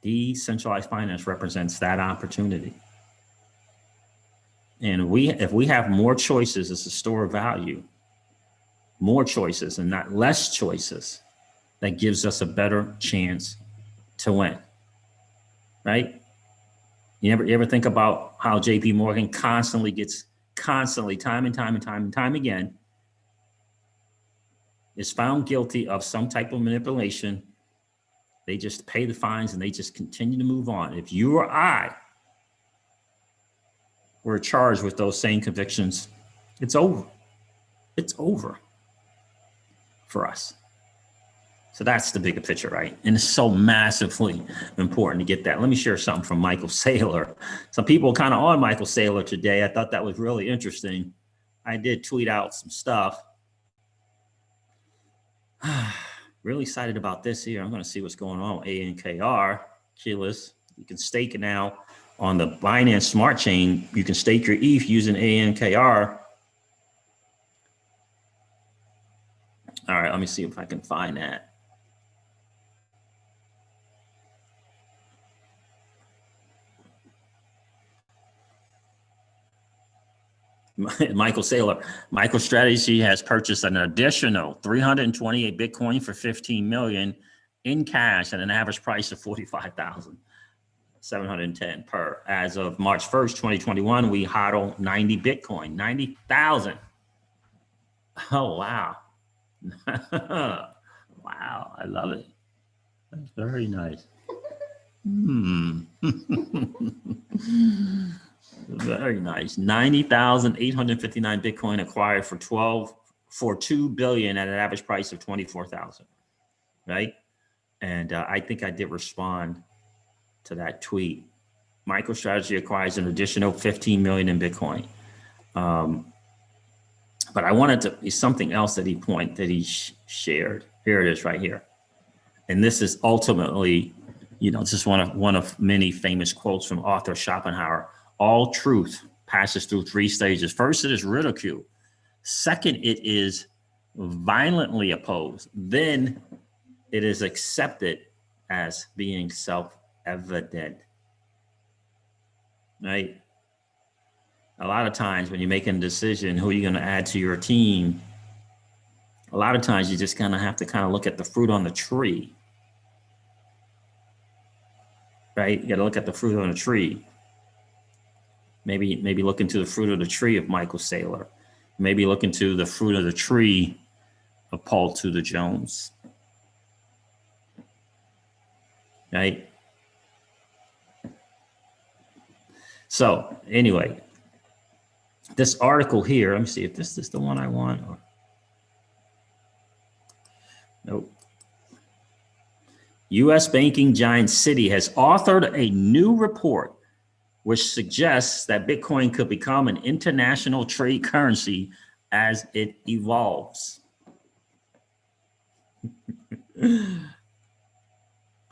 Decentralized finance represents that opportunity. And if we have more choices as a store of value, more choices and not less choices, that gives us a better chance to win, right? You ever think about how JPMorgan constantly, time and time again, is found guilty of some type of manipulation. They just pay the fines and they just continue to move on. If you or I were charged with those same convictions, it's over. It's over for us. So that's the bigger picture, right? And it's so massively important to get that. Let me share something from Michael Saylor. Some people kind of on Michael Saylor today. I thought that was really interesting. I did tweet out some stuff. Really excited about this here. I'm going to see what's going on with ANKR. Keyless. You can stake it now on the Binance Smart Chain. You can stake your ETH using ANKR. All right, let me see if I can find that. Michael Saylor, MicroStrategy has purchased an additional 328 Bitcoin for 15 million in cash at an average price of 45,710 per. As of March 1st, 2021, we hodl 90 Bitcoin, 90,000. Oh, wow. Wow, I love it. That's very nice. Very nice. 90,859 Bitcoin acquired for 2 billion at an average price of 24,000, right? And I think I did respond to that tweet. MicroStrategy acquires an additional 15 million in Bitcoin. But I wanted to be something else that he shared. Here it is right here. And this is ultimately, you know, just one of many famous quotes from Arthur Schopenhauer. All truth passes through 3 stages. First, it is ridicule. Second, it is violently opposed. Then it is accepted as being self-evident, right? A lot of times when you're making a decision, who are you going to add to your team? A lot of times you just kind of have to look at the fruit on the tree, right? You got to look at the fruit on the tree. Maybe look into the fruit of the tree of Michael Saylor. Maybe look into the fruit of the tree of Paul Tudor Jones. Right? So anyway, this article here, let me see if this is the one I want. U.S. banking giant Citi has authored a new report which suggests that Bitcoin could become an international trade currency as it evolves.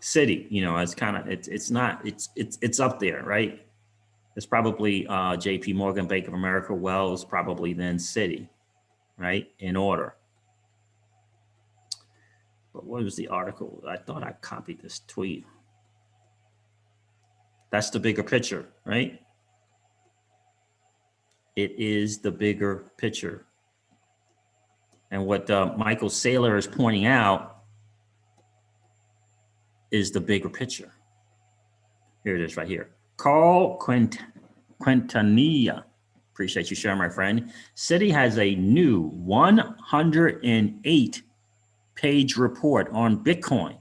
Citi, you know, it's kind of, it's up there, right? It's probably JPMorgan, Bank of America, Wells, probably then Citi, right? In order. But what was the article? I thought I copied this tweet. That's the bigger picture, right? It is the bigger picture. And what Michael Saylor is pointing out is the bigger picture. Here it is right here. Carl Quintanilla, appreciate you sharing, my friend. Citi has a new 108-page report on Bitcoin,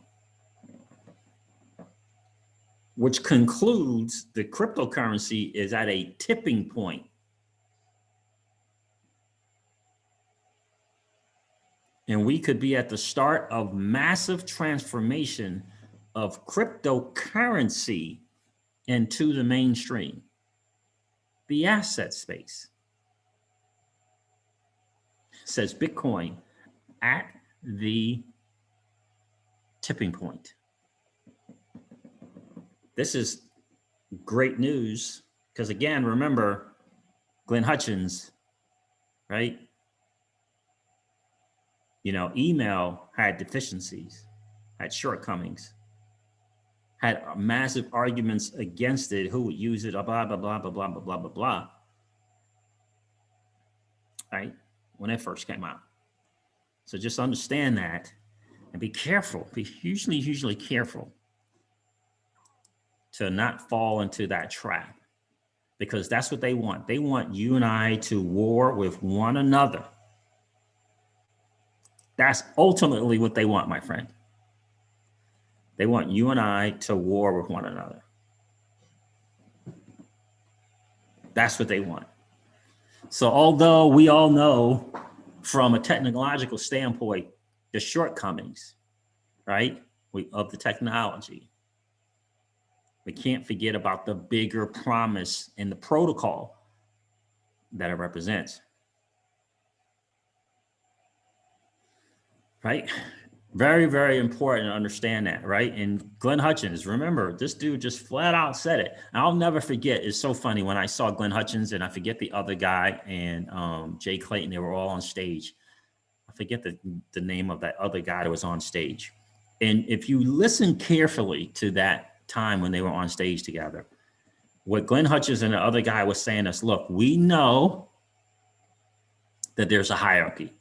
which concludes the cryptocurrency is at a tipping point. And we could be at the start of massive transformation of cryptocurrency into the mainstream, the asset space. It says Bitcoin at the tipping point. This is great news because, again, remember Glenn Hutchins, right? You know, email had deficiencies, had shortcomings, had massive arguments against it, who would use it, blah, blah, blah, blah, blah, blah, blah, blah, blah, right? When it first came out. So just understand that and be careful, be hugely careful to not fall into that trap, because that's what they want. They want you and I to war with one another. That's ultimately what they want, my friend. They want you and I to war with one another. That's what they want. So although we all know from a technological standpoint, the shortcomings, right, of the technology, we can't forget about the bigger promise and the protocol that it represents. Right? Very important to understand that, right? And Glenn Hutchins, remember, this dude just flat out said it. I'll never forget. It's so funny when I saw Glenn Hutchins and I forget the other guy and Jay Clayton, they were all on stage. I forget the name of that other guy that was on stage. And if you listen carefully to that time when they were on stage together, what Glenn Hutchins and the other guy was saying is, look, we know that there's a hierarchy.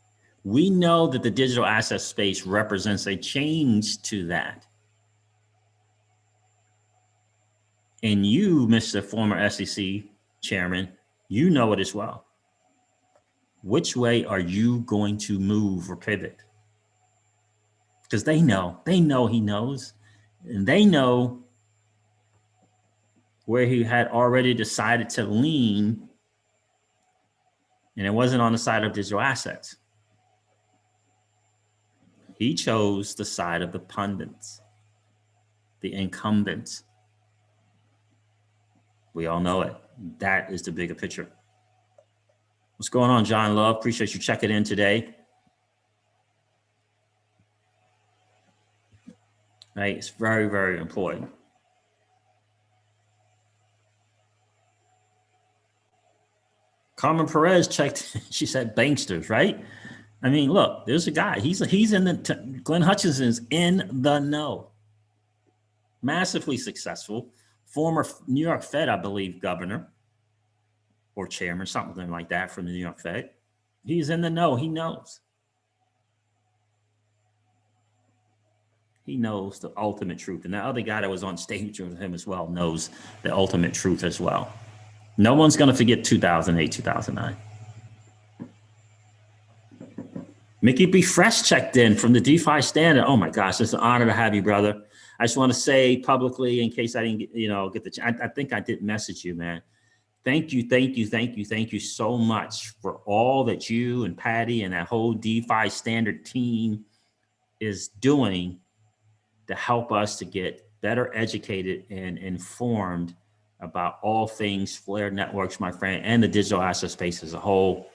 We know that the digital asset space represents a change to that. And you, Mr. Former SEC Chairman, you know it as well. Which way are you going to move or pivot? Because they know he knows, and they know where he had already decided to lean, and it wasn't on the side of digital assets. He chose the side of the pundits, the incumbents. We all know it. That is the bigger picture. What's going on, John Love? Appreciate you checking in today. Right, it's very important. Carmen Perez checked, she said banksters, right? I mean, look, there's a guy, he's in the, Glenn Hutchins is in the know. Massively successful, former New York Fed, I believe, governor or chairman, something like that from the New York Fed. He's in the know, he knows. He knows the ultimate truth. And that other guy that was on stage with him as well knows the ultimate truth as well. No one's going to forget 2008, 2009. Mickey B. Fresh checked in from the DeFi Standard. Oh my gosh, it's an honor to have you, brother. I just want to say publicly, in case I didn't get, get the, I think I did message you, man. Thank you so much for all that you and Patty and that whole DeFi Standard team is doing to help us to get better educated and informed about all things Flare Networks, my friend, and the digital asset space as a whole.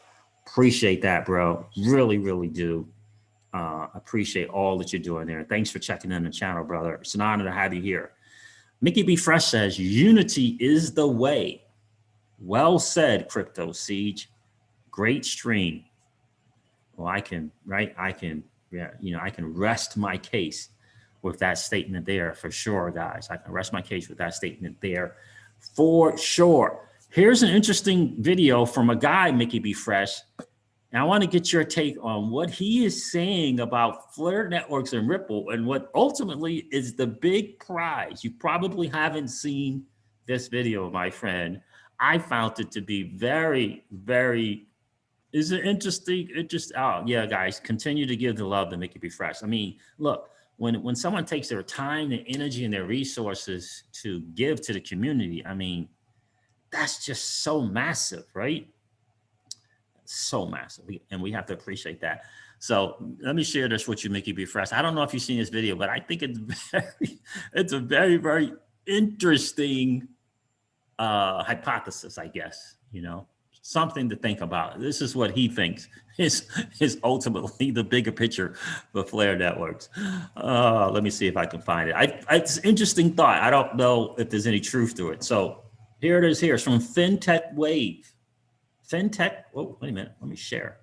Appreciate that, bro. Really, really do. Appreciate all that you're doing there. Thanks for checking in the channel, brother. It's an honor to have you here. Mickey B. Fresh says, unity is the way. Well said, Crypto Siege. Great stream. Well, I can rest my case with that statement there for sure, guys. I can rest my case with that statement there for sure. Here's an interesting video from a guy, Mickey B. Fresh. And I want to get your take on what he is saying about Flare Networks and Ripple and what ultimately is the big prize. You probably haven't seen this video, my friend. I found it to be very, very, is it interesting? Oh, yeah, guys, continue to give the love to Mickey B. Fresh. I mean, look, when someone takes their time, their energy, and their resources to give to the community, I mean, that's just so massive, right? So massive, and we have to appreciate that. So let me share this with you, Mickey B. Fresh. I don't know if you've seen this video, but I think it's a very, very interesting hypothesis, I guess, you know, something to think about. This is what he thinks is ultimately the bigger picture for Flare Networks. Let me see if I can find it. It's an interesting thought. I don't know if there's any truth to it. So here it is. Here it's from FinTech Wave. FinTech. Oh, wait a minute. Let me share.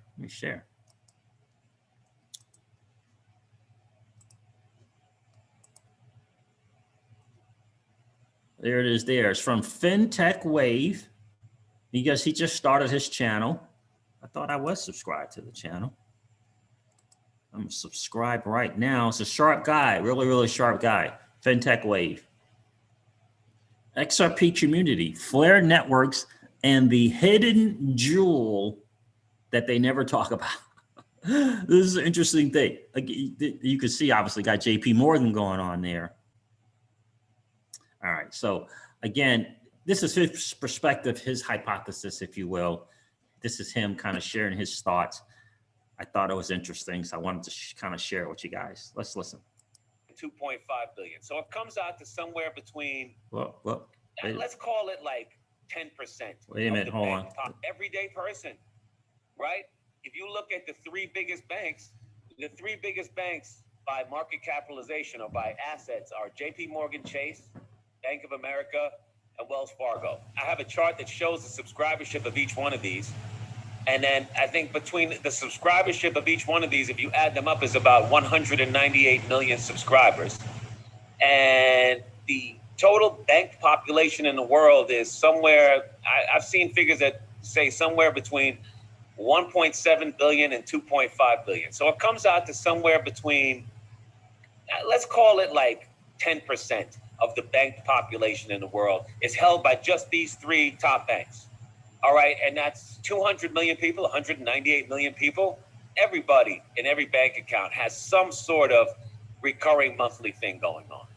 There it is. There. It's from FinTech Wave. Because he just started his channel. I thought I was subscribed to the channel. I'm subscribed right now. It's a sharp guy, really, really sharp guy. FinTech Wave. XRP community, Flare Networks, and the hidden jewel that they never talk about. This is an interesting thing. Like, you can see, obviously, got JPMorgan going on there. All right. So again, this is his perspective, his hypothesis, if you will. This is him kind of sharing his thoughts. I thought it was interesting, so I wanted to kind of share it with you guys. Let's listen. 2.5 billion. So it comes out to somewhere between, let's call it like 10%. Wait a minute, hold on. Everyday person, right? If you look at the three biggest banks by market capitalization or by assets are JPMorgan Chase, Bank of America, and Wells Fargo. I have a chart that shows the subscribership of each one of these. And then I think between the subscribership of each one of these, if you add them up, is about 198 million subscribers. And the total bank population in the world is somewhere, I've seen figures that say somewhere between 1.7 billion and 2.5 billion. So it comes out to somewhere between, let's call it like 10% of the bank population in the world is held by just these three top banks. All right, and that's 200 million people, 198 million people. Everybody in every bank account has some sort of recurring monthly thing going on,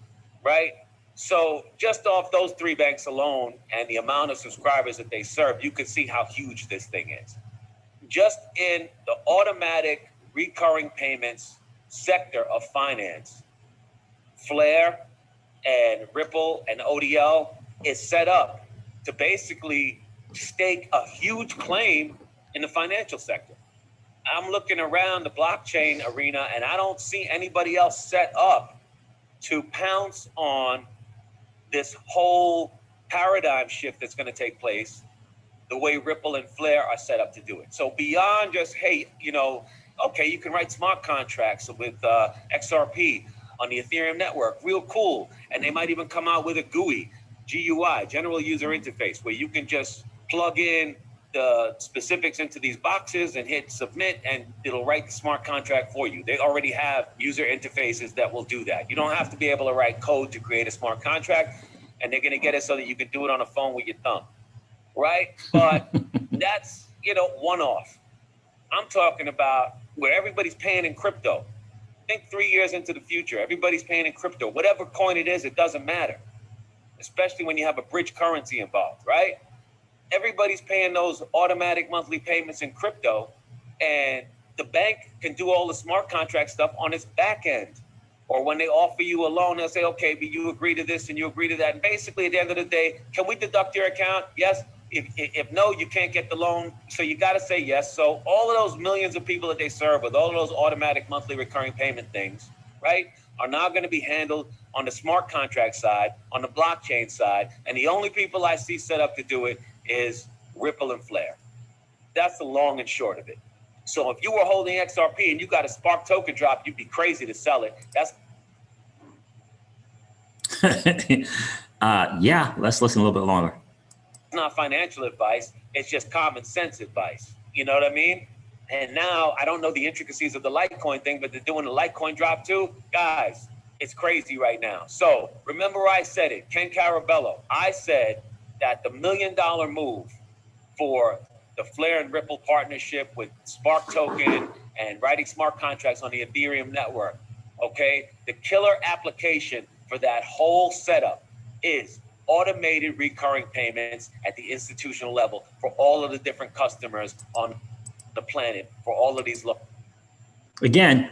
right? So just off those three banks alone and the amount of subscribers that they serve, you can see how huge this thing is. Just in the automatic recurring payments sector of finance, Flare and Ripple and ODL is set up to basically stake a huge claim in the financial sector. I'm looking around the blockchain arena and I don't see anybody else set up to pounce on this whole paradigm shift that's going to take place the way Ripple and Flare are set up to do it. So beyond just, hey, you know, okay, you can write smart contracts with XRP on the Ethereum network, real cool. And they might even come out with a GUI, general user interface, where you can just plug in the specifics into these boxes and hit submit and it'll write the smart contract for you. They already have user interfaces that will do that. You don't have to be able to write code to create a smart contract, and they're gonna get it so that you can do it on a phone with your thumb, right? But that's, you know, one-off. I'm talking about where everybody's paying in crypto. Think 3 years into the future, everybody's paying in crypto. Whatever coin it is, it doesn't matter, especially when you have a bridge currency involved, right? Everybody's paying those automatic monthly payments in crypto, and the bank can do all the smart contract stuff on its back end. Or when they offer you a loan, they'll say, okay, but you agree to this and you agree to that. And basically, at the end of the day, can we deduct your account? Yes. If no, you can't get the loan. So you got to say yes. So all of those millions of people that they serve with, all of those automatic monthly recurring payment things, right, are now going to be handled on the smart contract side, on the blockchain side. And the only people I see set up to do it is Ripple and Flare. That's the long and short of it. So if you were holding XRP and you got a Spark token drop, you'd be crazy to sell it. That's yeah, let's listen a little bit longer. not financial advice. It's just common sense advice. You know what I mean? And now I don't know the intricacies of the Litecoin thing, but they're doing the Litecoin drop too. Guys, it's crazy right now. So remember I said it, Ken Carabello. I said that the $1 million move for the Flare and Ripple partnership with Spark token and writing smart contracts on the Ethereum network, okay? The killer application for that whole setup is automated recurring payments at the institutional level for all of the different customers on the planet, for all of these. Again,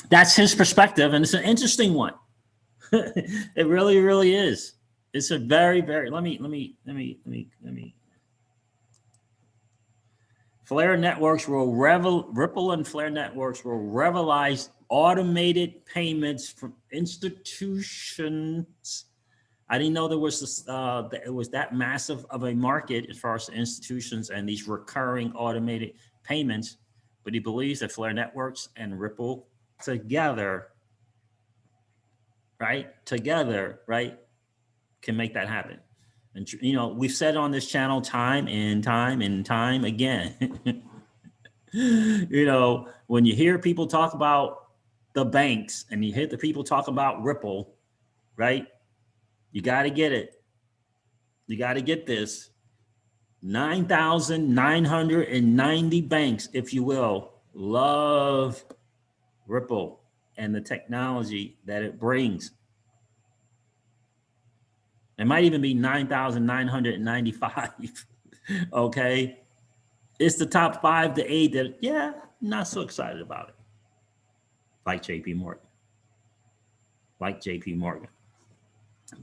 that's his perspective, and it's an interesting one. It really, really is. It's a very, very, let me. Flare networks will Ripple and Flare networks will revolutionize automated payments from institutions. I didn't know there was this, it was that massive of a market as far as institutions and these recurring automated payments. But he believes that Flare networks and Ripple together, right, can make that happen. And, you know, we've said on this channel time and time again, you know, when you hear people talk about the banks and you hear the people talk about Ripple, right? You got to get it. You got to get this. 9,990 banks, if you will, love Ripple and the technology that it brings. It might even be 9,995. Okay. It's the top 5 to 8 that, yeah, not so excited about it. Like JPMorgan.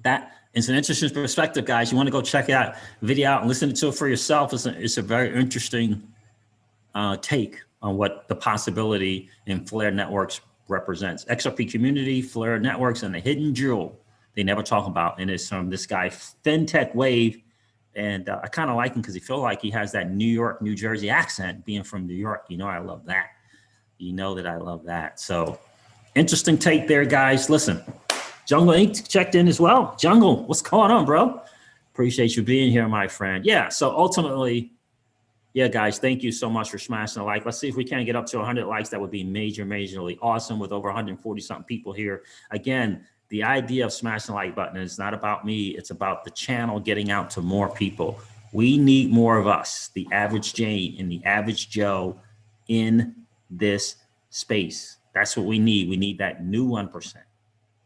That is an interesting perspective, guys. You want to go check that video out and listen to it for yourself. It's a very interesting take on what the possibility in Flare networks represents. XRP community, Flare networks, and the hidden jewel they never talk about. And it's from this guy, FinTech Wave. And I kind of like him because he feels like he has that New York, New Jersey accent, being from New York. You know, I love that. You know that I love that. So interesting take there, guys. Listen, Jungle Inc. checked in as well. Jungle, what's going on, bro? Appreciate you being here, my friend. Yeah, so ultimately, yeah, guys, thank you so much for smashing a like. Let's see if we can get up to 100 likes. That would be majorly awesome with over 140 something people here. Again, the idea of smashing the like button is not about me. It's about the channel getting out to more people. We need more of us, the average Jane and the average Joe in this space. That's what we need. We need that new 1%,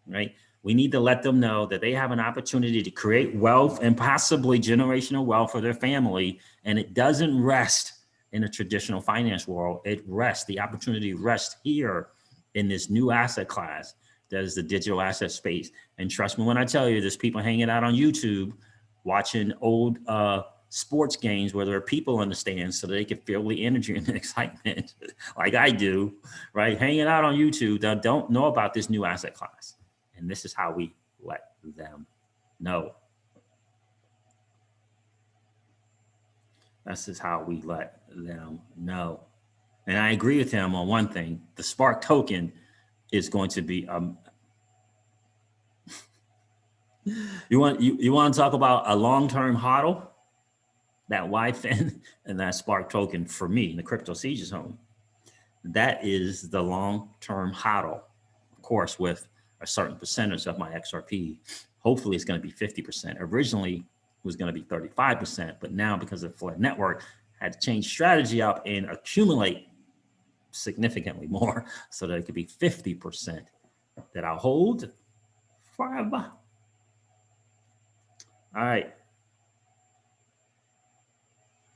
right? We need to let them know that they have an opportunity to create wealth and possibly generational wealth for their family. And it doesn't rest in a traditional finance world. It rests, the opportunity rests here in this new asset class that is the digital asset space. And trust me when I tell you, there's people hanging out on YouTube watching old sports games where there are people in the stands so that they can feel the energy and the excitement like I do, right? Hanging out on YouTube that don't know about this new asset class. And this is how we let them know. This is how we let them know. And I agree with him on one thing. The Spark token is going to be you want to talk about a long-term hodl? That YFIN and that Spark token for me in the Crypto Siege's home. That is the long-term hodl, of course, with a certain percentage of my XRP. Hopefully it's going to be 50%. Originally it was going to be 35%, but now because of Flare Network had to change strategy up and accumulate significantly more so that it could be 50% that I'll hold forever. All right.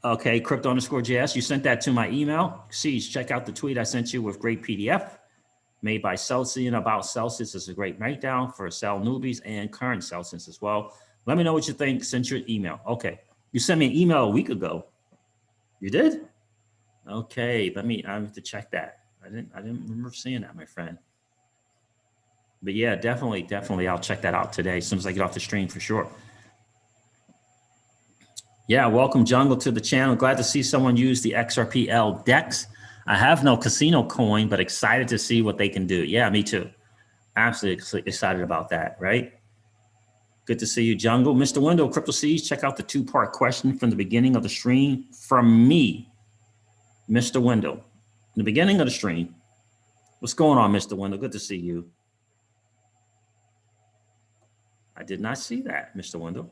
Okay, crypto_JS, you sent that to my email. See, check out the tweet I sent you with great PDF. made by Celsius and about Celsius. Is a great breakdown for sell newbies and current Celsius as well. Let me know what you think. Send your email. Okay. You sent me an email a week ago. You did? Okay. I have to check that. I didn't remember seeing that, my friend. But yeah, definitely. I'll check that out today as soon as I get off the stream for sure. Yeah, welcome Jungle to the channel. Glad to see someone use the XRPL DEX. I have no casino coin, but excited to see what they can do. Yeah, me too. Absolutely excited about that, right? Good to see you, Jungle. Mr. Window, Crypto Seeds, check out the two-part question from the beginning of the stream from me, Mr. Window. In the beginning of the stream. What's going on, Mr. Window? Good to see you. I did not see that, Mr. Window.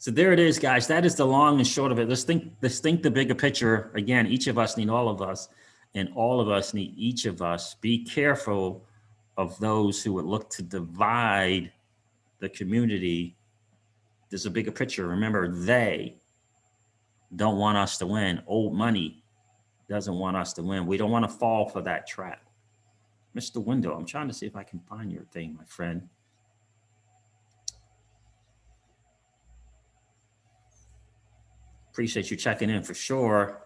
So there it is, guys. That is the long and short of it. Let's think the bigger picture. Again, each of us need all of us, and all of us need each of us. Be careful of those who would look to divide the community. There's a bigger picture. Remember, they don't want us to win. Old money doesn't want us to win. We don't want to fall for that trap. Mr. Window, I'm trying to see if I can find your thing, my friend. Appreciate you checking in for sure.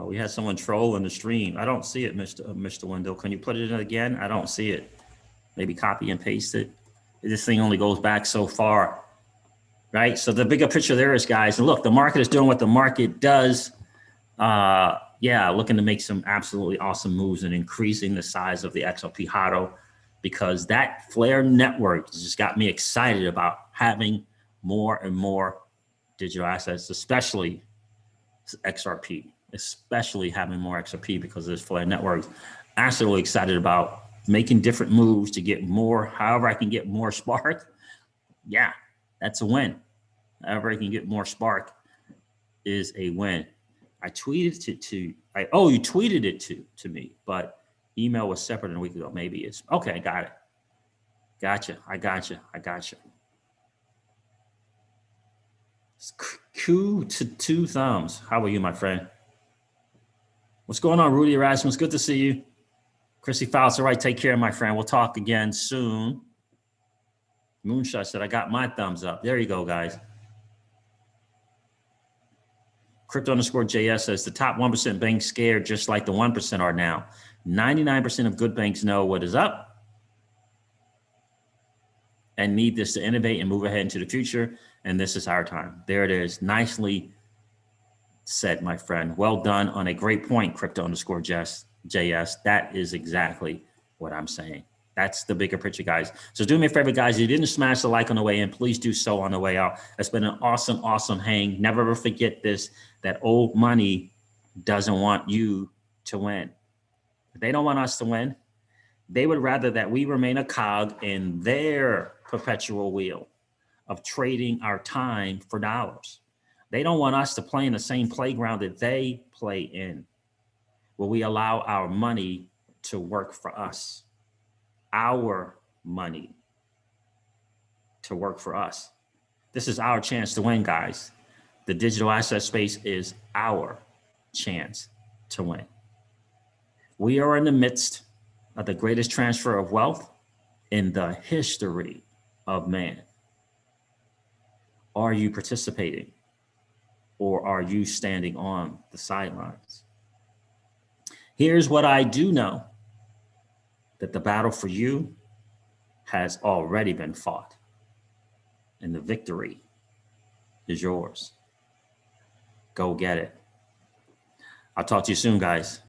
We had someone troll in the stream. I don't see it, Mr. Window. Can you put it in again? I don't see it. Maybe copy and paste it. This thing only goes back so far, right? So the bigger picture there is, guys, and look, the market is doing what the market does. Yeah, looking to make some absolutely awesome moves and increasing the size of the XRP HODL, because that Flare network just got me excited about having more and more digital assets, especially XRP, especially having more XRP because of this Flare network. Absolutely excited about making different moves to get more, however I can get more Spark. Yeah, that's a win. However I can get more Spark is a win. I tweeted you tweeted it to me, but email was separate a week ago. Maybe it's okay. Got it. Gotcha. I gotcha. Q to 2 thumbs. How are you, my friend? What's going on, Rudy Erasmus? Good to see you. Chrissy Fouts. All right. Take care, my friend. We'll talk again soon. Moonshot said, I got my thumbs up. There you go, guys. Crypto_JS says the top 1% banks scared just like the 1% are now. 99% of good banks know what is up and need this to innovate and move ahead into the future. And this is our time. There it is. Nicely said, my friend. Well done on a great point, Crypto_JS. That is exactly what I'm saying. That's the bigger picture, guys. So do me a favor, guys. If you didn't smash the like on the way in, please do so on the way out. It's been an awesome, awesome hang. Never ever forget this, that old money doesn't want you to win. They don't want us to win. They would rather that we remain a cog in their perpetual wheel of trading our time for dollars. They don't want us to play in the same playground that they play in, where we allow our money to work for us. Our money to work for us. This is our chance to win, guys. The digital asset space is our chance to win. We are in the midst of the greatest transfer of wealth in the history of man. Are you participating, or are you standing on the sidelines? Here's what I do know, that the battle for you has already been fought, and the victory is yours. Go get it. I'll talk to you soon, guys.